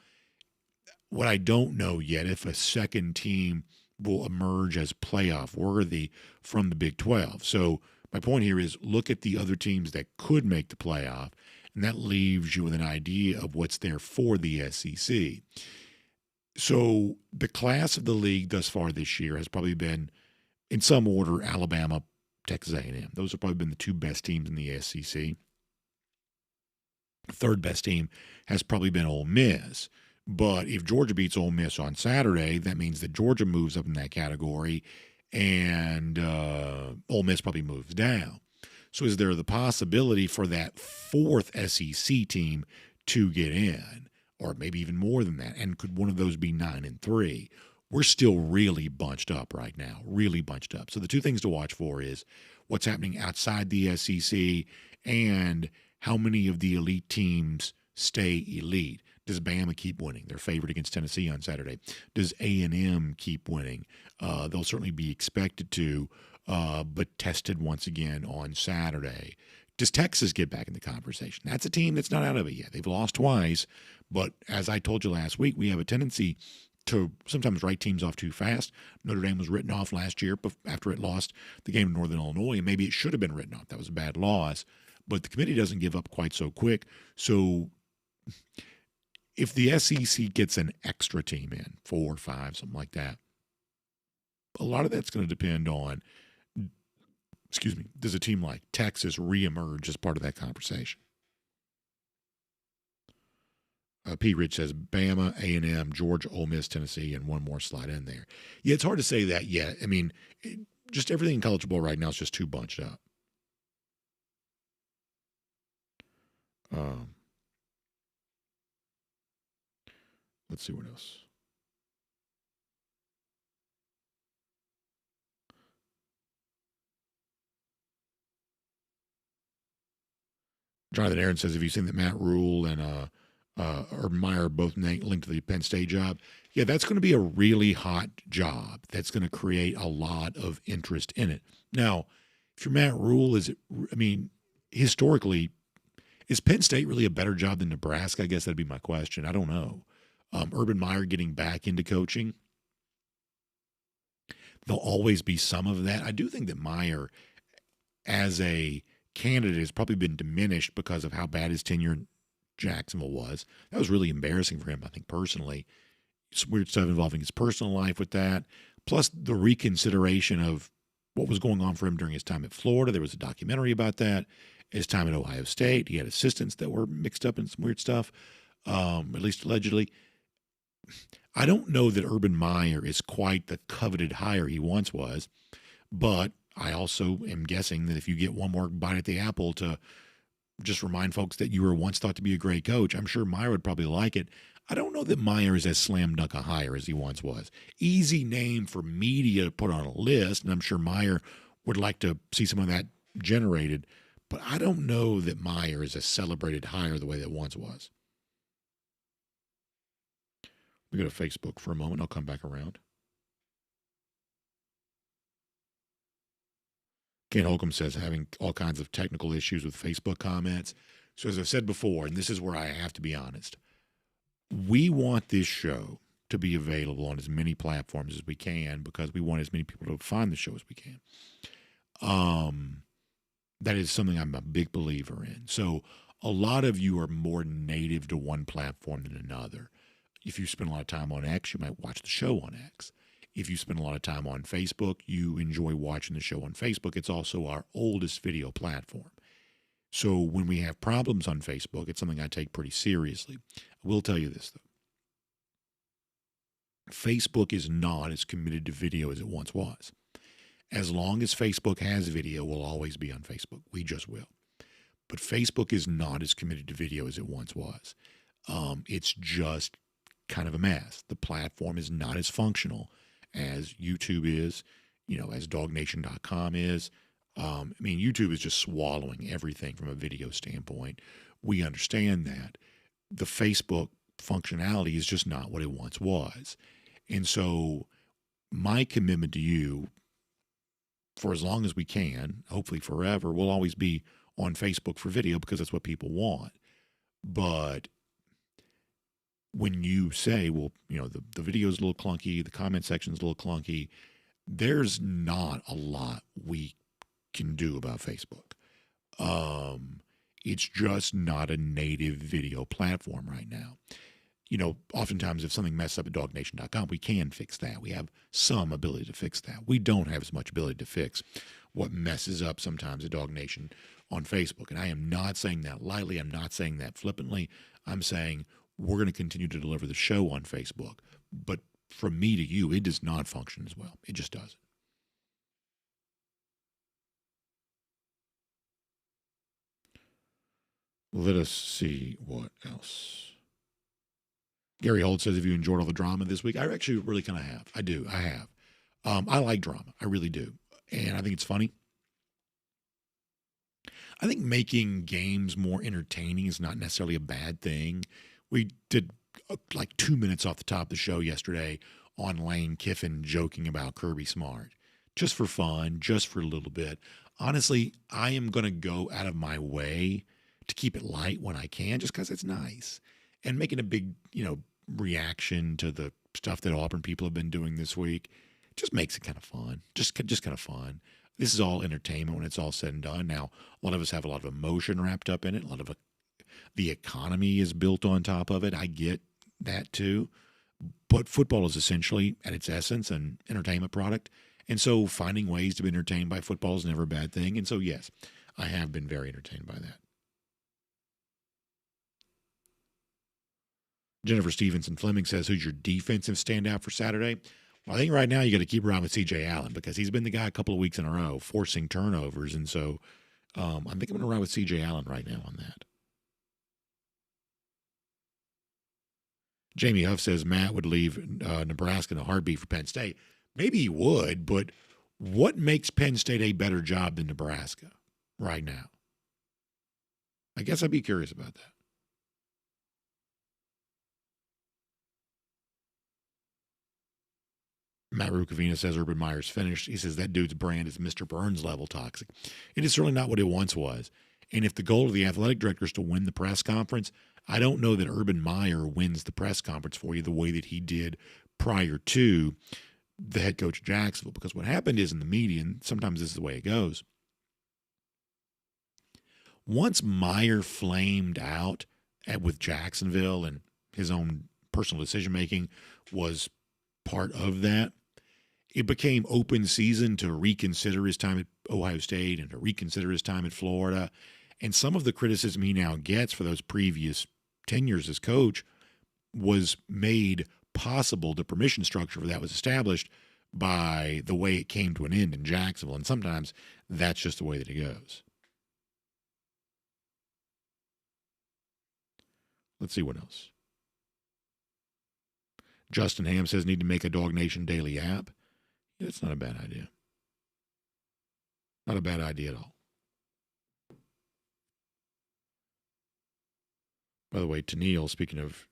What I don't know yet, if a second team will emerge as playoff worthy from the Big 12. So my point here is look at the other teams that could make the playoff, and that leaves you with an idea of what's there for the SEC. So the class of the league thus far this year has probably been, in some order, Alabama, Texas A&M. Those have probably been the 2 best teams in the SEC. Third best team has probably been Ole Miss. But if Georgia beats Ole Miss on Saturday, that means that Georgia moves up in that category, and Ole Miss probably moves down. So is there the possibility for that 4th SEC team to get in, or maybe even more than that? And could one of those be 9-3? We're still really bunched up right now, really bunched up. So the 2 things to watch for is what's happening outside the SEC and how many of the elite teams stay elite. Does Bama keep winning? They're favored against Tennessee on Saturday. Does A&M keep winning? They'll certainly be expected to, but tested once again on Saturday. Does Texas get back in the conversation? That's a team that's not out of it yet. They've lost twice, but as I told you last week, we have a tendency to sometimes write teams off too fast. Notre Dame was written off last year after it lost the game to Northern Illinois, and maybe it should have been written off. That was a bad loss, but the committee doesn't give up quite so quick. So if the SEC gets an extra team in, 4 or 5, something like that, a lot of that's going to depend on, does a team like Texas reemerge as part of that conversation? P. Rich says Bama, A&M, Georgia, Ole Miss, Tennessee, and one more slide in there. Yeah, it's hard to say that yet. I mean, just everything in college football right now is just too bunched up. Let's see what else. Jonathan Aaron says, have you seen that Matt Rule and Urban Meyer both linked to the Penn State job? Yeah, that's going to be a really hot job. That's going to create a lot of interest in it. Now, if you're Matt Rule, historically, is Penn State really a better job than Nebraska? I guess that'd be my question. I don't know. Urban Meyer getting back into coaching, there'll always be some of that. I do think that Meyer, as a candidate, has probably been diminished because of how bad his tenure in Jacksonville was. That was really embarrassing for him, I think, personally. Some weird stuff involving his personal life with that, plus the reconsideration of what was going on for him during his time at Florida. There was a documentary about that. His time at Ohio State, he had assistants that were mixed up in some weird stuff, at least allegedly. I don't know that Urban Meyer is quite the coveted hire he once was, but I also am guessing that if you get one more bite at the apple to just remind folks that you were once thought to be a great coach, I'm sure Meyer would probably like it. I don't know that Meyer is as slam dunk a hire as he once was. Easy name for media to put on a list, and I'm sure Meyer would like to see some of that generated, but I don't know that Meyer is a celebrated hire the way that once was. We go to Facebook for a moment. I'll come back around. Ken Holcomb says having all kinds of technical issues with Facebook comments. So as I've said before, and this is where I have to be honest, we want this show to be available on as many platforms as we can because we want as many people to find the show as we can. That is something I'm a big believer in. So a lot of you are more native to one platform than another. If you spend a lot of time on X, you might watch the show on X. If you spend a lot of time on Facebook, you enjoy watching the show on Facebook. It's also our oldest video platform. So when we have problems on Facebook, it's something I take pretty seriously. I will tell you this, though. Facebook is not as committed to video as it once was. As long as Facebook has video, we'll always be on Facebook. We just will. But Facebook is not as committed to video as it once was. It's just kind of a mess. The platform is not as functional as YouTube is, as DawgNation.com is. YouTube is just swallowing everything from a video standpoint. We understand that. The Facebook functionality is just not what it once was. And so my commitment to you, for as long as we can, hopefully forever, will always be on Facebook for video because that's what people want. But when you say, well, the video is a little clunky, the comment section is a little clunky, there's not a lot we can do about Facebook. It's just not a native video platform right now. Oftentimes if something messes up at DawgNation.com, we can fix that. We have some ability to fix that. We don't have as much ability to fix what messes up sometimes at DawgNation on Facebook. And I am not saying that lightly. I'm not saying that flippantly. I'm saying we're going to continue to deliver the show on Facebook. But from me to you, it does not function as well. It just doesn't. Let us see what else. Gary Holt says, have you enjoyed all the drama this week? I actually really kind of have. I do. I have. I like drama. I really do. And I think it's funny. I think making games more entertaining is not necessarily a bad thing. We did like 2 minutes off the top of the show yesterday on Lane Kiffin joking about Kirby Smart. Just for fun, just for a little bit. Honestly, I am going to go out of my way to keep it light when I can, just because it's nice. And making a big, reaction to the stuff that Auburn people have been doing this week just makes it kind of fun. Just kind of fun. This is all entertainment when it's all said and done. Now, a lot of us have a lot of emotion wrapped up in it. A lot of the economy is built on top of it. I get that too. But football is essentially, at its essence, an entertainment product. And so finding ways to be entertained by football is never a bad thing. And so, yes, I have been very entertained by that. Jennifer Stevenson Fleming says, who's your defensive standout for Saturday? Well, I think right now you got to keep around with C.J. Allen because he's been the guy a couple of weeks in a row forcing turnovers. And so I think I'm going to ride with C.J. Allen right now on that. Jamie Huff says Matt would leave Nebraska in a heartbeat for Penn State. Maybe he would, but what makes Penn State a better job than Nebraska right now? I guess I'd be curious about that. Matt Rukavina says Urban Meyer's finished. He says that dude's brand is Mr. Burns level toxic. It is certainly not what it once was. And if the goal of the athletic director is to win the press conference, I don't know that Urban Meyer wins the press conference for you the way that he did prior to the head coach of Jacksonville. Because what happened is in the media, and sometimes this is the way it goes, once Meyer flamed out with Jacksonville and his own personal decision-making was part of that, it became open season to reconsider his time at Ohio State and to reconsider his time at Florida. And some of the criticism he now gets for those previous tenures as coach was made possible. The permission structure for that was established by the way it came to an end in Jacksonville. And sometimes that's just the way that it goes. Let's see what else. Justin Ham says need to make a DawgNation Daily app. Yeah, it's not a bad idea. Not a bad idea at all. By the way, Tennille, speaking of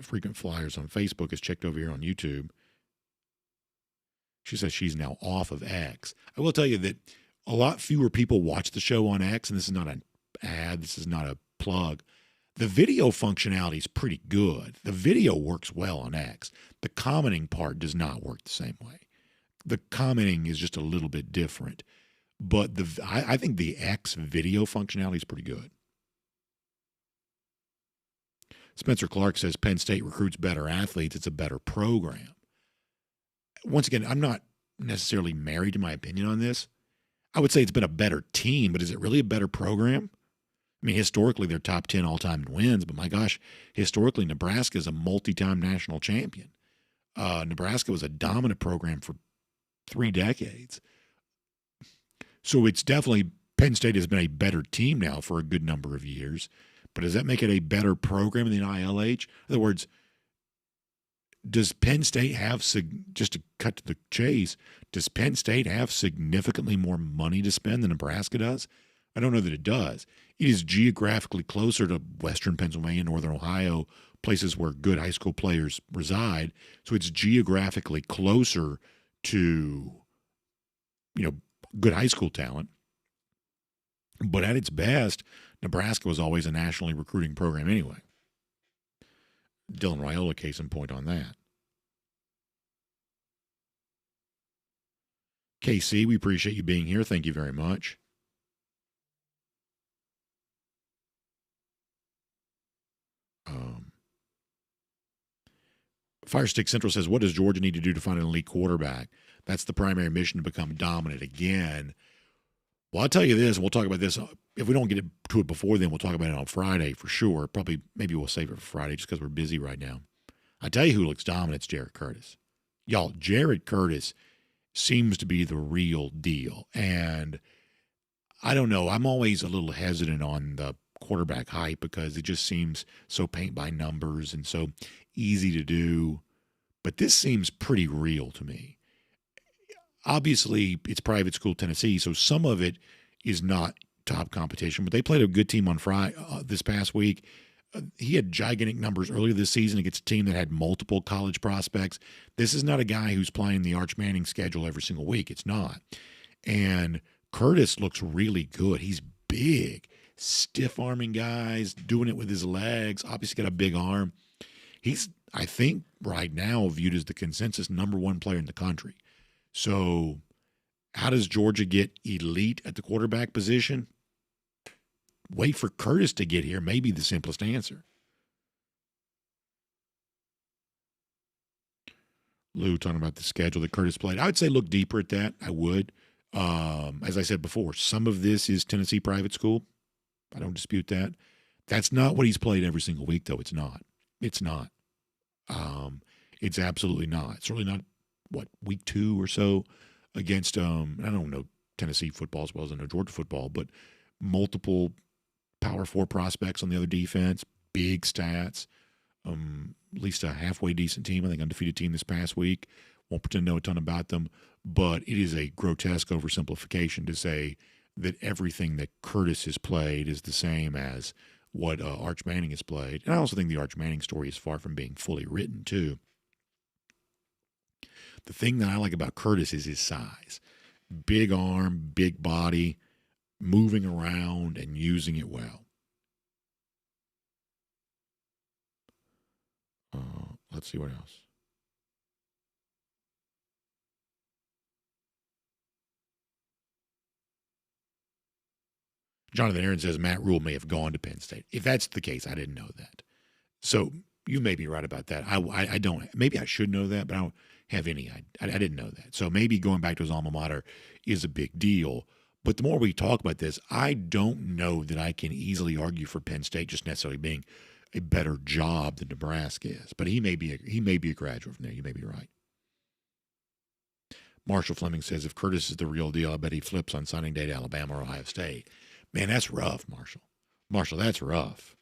frequent flyers on Facebook, has checked over here on YouTube. She says she's now off of X. I will tell you that a lot fewer people watch the show on X, and this is not an ad, this is not a plug. The video functionality is pretty good. The video works well on X. The commenting part does not work the same way. The commenting is just a little bit different. But I think the X video functionality is pretty good. Spencer Clark says Penn State recruits better athletes. It's a better program. Once again, I'm not necessarily married to my opinion on this. I would say it's been a better team, but is it really a better program? I mean, historically, they're top 10 all-time in wins, but my gosh, historically, Nebraska is a multi-time national champion. Nebraska was a dominant program for 3 decades. So it's definitely, Penn State has been a better team now for a good number of years. But does that make it a better program in the NIL-H? In other words, does Penn State have, just to cut to the chase, does Penn State have significantly more money to spend than Nebraska does? I don't know that it does. It is geographically closer to Western Pennsylvania, Northern Ohio, places where good high school players reside. So it's geographically closer to, good high school talent. But at its best, Nebraska was always a nationally recruiting program anyway. Dylan Raiola, case in point on that. KC, we appreciate you being here. Thank you very much. Firestick Central says, what does Georgia need to do to find an elite quarterback? That's the primary mission, to become dominant again. Well, I'll tell you this, and we'll talk about this. If we don't get to it before then, we'll talk about it on Friday for sure. Maybe we'll save it for Friday just because we're busy right now. I tell you who looks dominant, it's Jared Curtis. Y'all, Jared Curtis seems to be the real deal. And I don't know, I'm always a little hesitant on the quarterback hype because it just seems so paint by numbers and so easy to do. But this seems pretty real to me. Obviously, it's private school Tennessee, so some of it is not top competition. But they played a good team on Friday this past week. He had gigantic numbers earlier this season against a team that had multiple college prospects. This is not a guy who's playing the Arch Manning schedule every single week. It's not. And Curtis looks really good. He's big, stiff-arming guys, doing it with his legs, obviously got a big arm. He's, I think, right now viewed as the consensus number 1 player in the country. So how does Georgia get elite at the quarterback position? Wait for Curtis to get here may be the simplest answer. Lou talking about the schedule that Curtis played. I would say look deeper at that. I would. As I said before, some of this is Tennessee private school. I don't dispute that. That's not what he's played every single week, though. It's not. It's not. It's absolutely not. Certainly not, week 2 or so against, I don't know Tennessee football as well as I know Georgia football, but multiple Power 4 prospects on the other defense, big stats, at least a halfway decent team. I think undefeated team this past week. Won't pretend to know a ton about them, but it is a grotesque oversimplification to say that everything that Curtis has played is the same as what Arch Manning has played. And I also think the Arch Manning story is far from being fully written, too. The thing that I like about Curtis is his size. Big arm, big body, moving around and using it well. Let's see what else. Jonathan Aaron says Matt Rule may have gone to Penn State. If that's the case, I didn't know that. So you may be right about that. I don't. Maybe I should know that, but I don't have any. I didn't know that. So maybe going back to his alma mater is a big deal. But the more we talk about this, I don't know that I can easily argue for Penn State just necessarily being a better job than Nebraska is. But he may be a graduate from there. You may be right. Marshall Fleming says if Curtis is the real deal, I bet he flips on signing day to Alabama or Ohio State. Man, that's rough, Marshall. Marshall, that's rough.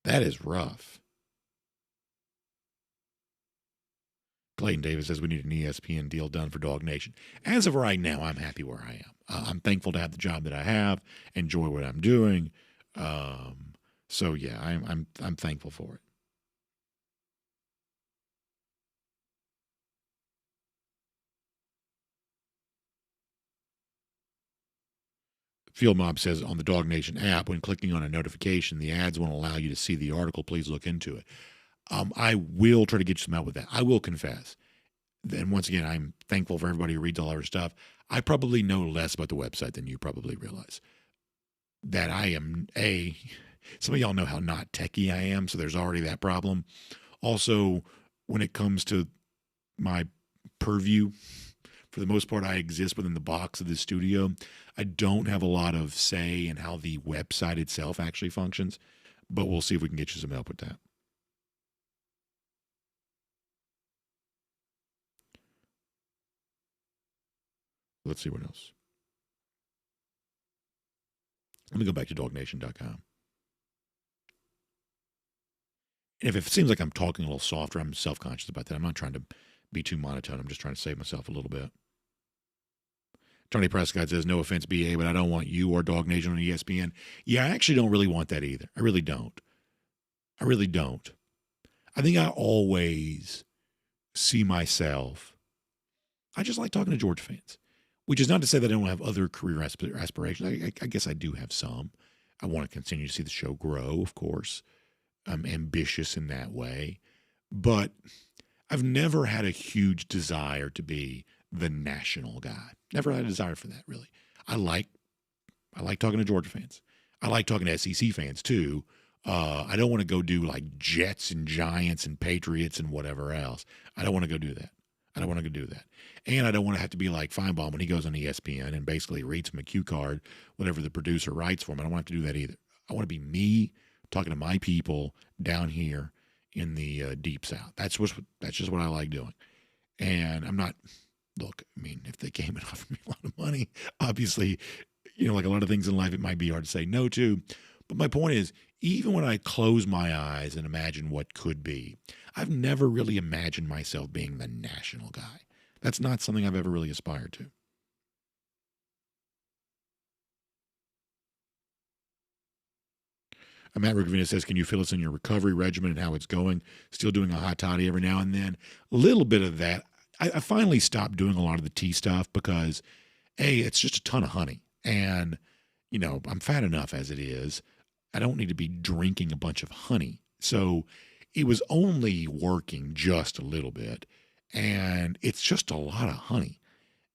That is rough. Clayton Davis says we need an ESPN deal done for DawgNation. As of right now, I'm happy where I am. I'm thankful to have the job that I have, enjoy what I'm doing. So yeah, I'm thankful for it. Field Mob says on the DawgNation app, when clicking on a notification, the ads won't allow you to see the article. Please look into it. I will try to get you some help with that. I will confess. And once again, I'm thankful for everybody who reads all our stuff. I probably know less about the website than you probably realize. That I am, some of y'all know how not techie I am, so there's already that problem. Also, when it comes to my purview, for the most part, I exist within the box of the studio. I don't have a lot of say in how the website itself actually functions, but we'll see if we can get you some help with that. Let's see what else. Let me go back to DawgNation.com. And if it seems like I'm talking a little softer, I'm self-conscious about that. I'm not trying to be too monotone. I'm just trying to save myself a little bit. Tony Prescott says, no offense, BA, but I don't want you or DawgNation on ESPN. Yeah, I actually don't really want that either. I really don't. I really don't. I think I always see myself. I just like talking to Georgia fans. Which is not to say that I don't have other career aspirations. I guess I do have some. I want to continue to see the show grow, of course. I'm ambitious in that way. But I've never had a huge desire to be the national guy. Never had a desire for that, really. I like talking to Georgia fans. I like talking to SEC fans, too. I don't want to go do like Jets and Giants and Patriots and whatever else. I don't want to go do that. And I don't want to have to be like Feinbaum when he goes on ESPN and basically reads from a cue card, whatever the producer writes for him. I don't want to have to do that either. I want to be me talking to my people down here in the Deep South. That's just what I like doing. And I'm not, look, I mean, if they came and offered me a lot of money, obviously, like a lot of things in life, it might be hard to say no to. But my point is, even when I close my eyes and imagine what could be, I've never really imagined myself being the national guy. That's not something I've ever really aspired to. Matt Rugavina says, can you fill us in your recovery regimen and how it's going? Still doing a hot toddy every now and then. A little bit of that. I finally stopped doing a lot of the tea stuff because, it's just a ton of honey. And, I'm fat enough as it is. I don't need to be drinking a bunch of honey. So it was only working just a little bit. And it's just a lot of honey.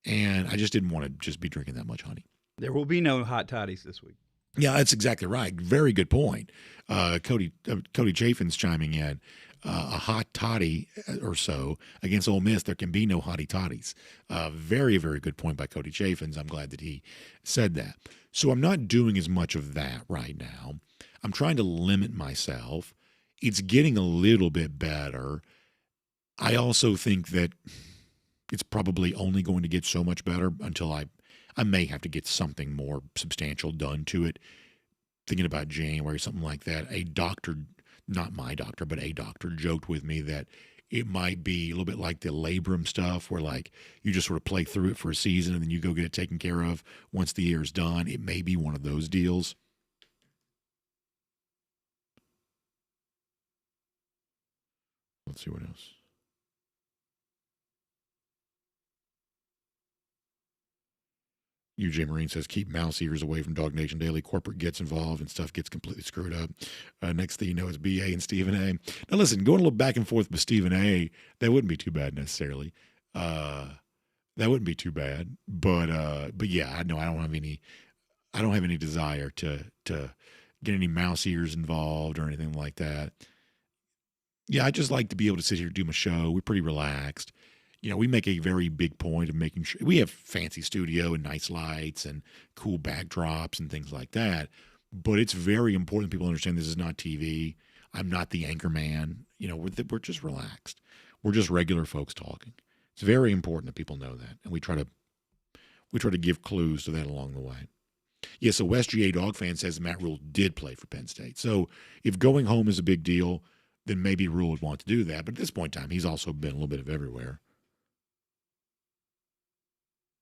And I just didn't want to just be drinking that much honey. There will be no hot toddies this week. Yeah, that's exactly right. Very good point. Cody Chafin's chiming in. A hot toddy or so against Ole Miss, there can be no hottie toddies. Very, very good point by Cody Chafin's. I'm glad that he said that. So I'm not doing as much of that right now. I'm trying to limit myself. It's getting a little bit better. I also think that it's probably only going to get so much better until I may have to get something more substantial done to it. Thinking about January, something like that. A doctor, not my doctor, but a doctor joked with me that it might be a little bit like the labrum stuff where like you just sort of play through it for a season and then you go get it taken care of once the year's done. It may be one of those deals. Let's see what else. UJ Marine says, keep mouse ears away from DawgNation Daily. Corporate gets involved and stuff gets completely screwed up. Next thing you know, it's BA and Stephen A. Now, listen, going a little back and forth with Stephen A., that wouldn't be too bad necessarily. That wouldn't be too bad. But yeah, I know I don't have any desire to get any mouse ears involved or anything like that. Yeah, I just like to be able to sit here and do my show. We're pretty relaxed. We make a very big point of making sure we have fancy studio and nice lights and cool backdrops and things like that. But it's very important people understand this is not TV. I'm not the anchor man. We're just relaxed. We're just regular folks talking. It's very important that people know that. And we try to give clues to that along the way. Yeah, so West GA Dog fan says Matt Rule did play for Penn State. So if going home is a big deal, then maybe Rule would want to do that. But at this point in time, he's also been a little bit of everywhere.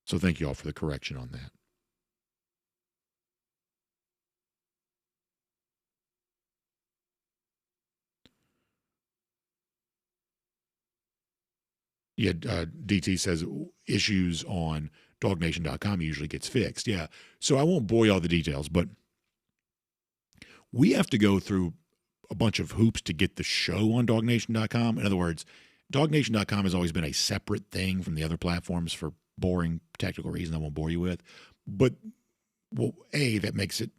So thank you all for the correction on that. Yeah, DT says issues on DawgNation.com usually gets fixed. Yeah. So I won't bore you all the details, but we have to go through a bunch of hoops to get the show on DawgNation.com. In other words, DawgNation.com has always been a separate thing from the other platforms for boring technical reasons I won't bore you with. But, well, A, that makes it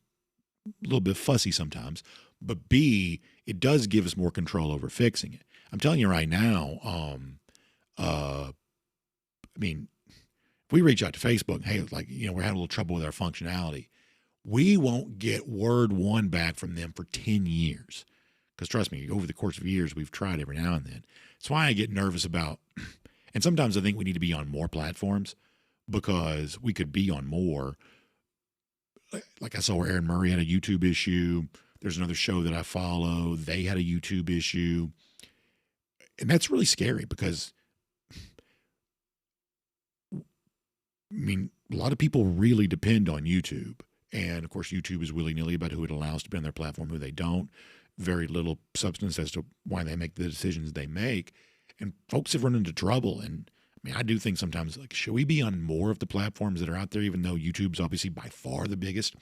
a little bit fussy sometimes. But B, it does give us more control over fixing it. I'm telling you right now, I mean, if we reach out to Facebook, hey, like, we're having a little trouble with our functionality, we won't get word one back from them for 10 years. Because trust me, over the course of years, we've tried every now and then. That's why I get nervous about, and sometimes I think we need to be on more platforms because we could be on more. Like I saw where Aaron Murray had a YouTube issue. There's another show that I follow. They had a YouTube issue. And that's really scary because, I mean, a lot of people really depend on YouTube. And, of course, YouTube is willy-nilly about who it allows to be on their platform, who they don't. Very little substance as to why they make the decisions they make. And folks have run into trouble. And, I mean, I do think sometimes, like, should we be on more of the platforms that are out there, even though YouTube's obviously by far the biggest?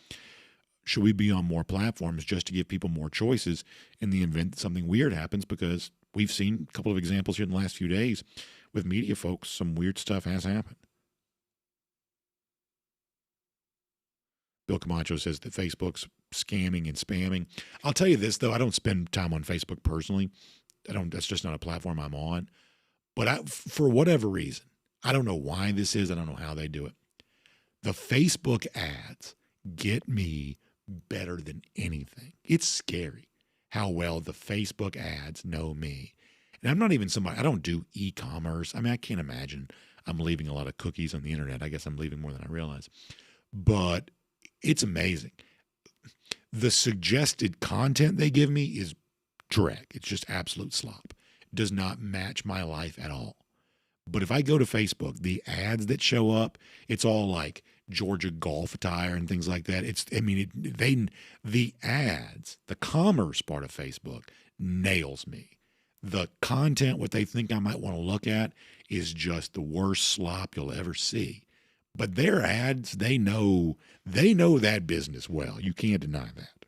Should we be on more platforms just to give people more choices in the event that something weird happens? Because we've seen a couple of examples here in the last few days with media folks, some weird stuff has happened. Bill Camacho says that Facebook's scamming and spamming. I'll tell you this, though. I don't spend time on Facebook personally. That's just not a platform I'm on. But for whatever reason, I don't know why this is. I don't know how they do it. The Facebook ads get me better than anything. It's scary how well the Facebook ads know me. And I'm not even somebody, I don't do e-commerce. I mean, I can't imagine I'm leaving a lot of cookies on the internet. I guess I'm leaving more than I realize. But it's amazing. The suggested content they give me is dreck. It's just absolute slop. It does not match my life at all. But if I go to Facebook, the ads that show up, it's all like Georgia golf attire and things like that. The ads, the commerce part of Facebook nails me. The content, what they think I might want to look at, is just the worst slop you'll ever see. But their ads, they know that business well. You can't deny that.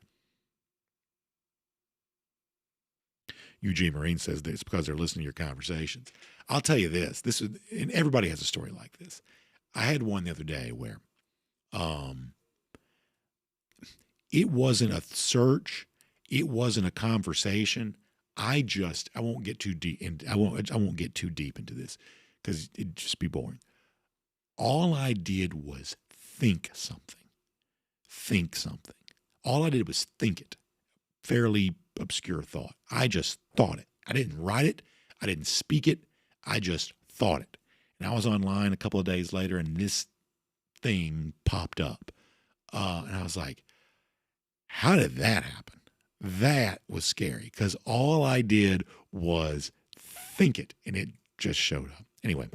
Eugene Marine says that it's because they're listening to your conversations. I'll tell you this. And everybody has a story like this. I had one the other day where it wasn't a search, it wasn't a conversation. I won't get too deep, and I won't get too deep into this because it'd just be boring. All I did was think something. All I did was think it. Fairly obscure thought. I just thought it. I didn't write it. I didn't speak it. I just thought it. And I was online a couple of days later, and this thing popped up. And I was like, how did that happen? That was scary because all I did was think it, and it just showed up. Anyway,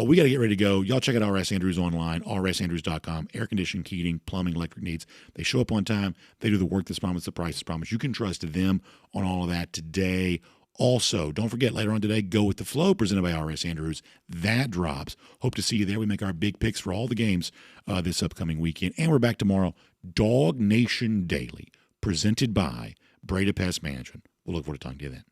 we got to get ready to go. Y'all check out RS Andrews online, rsandrews.com. Air conditioning, heating, plumbing, electric needs. They show up on time. They do the work that's promised, the price is promised. You can trust them on all of that today. Also, don't forget, later on today, Go With The Flow, presented by RS Andrews. That drops. Hope to see you there. We make our big picks for all the games this upcoming weekend. And we're back tomorrow. DawgNation Daily, presented by Breda Pest Management. We'll look forward to talking to you then.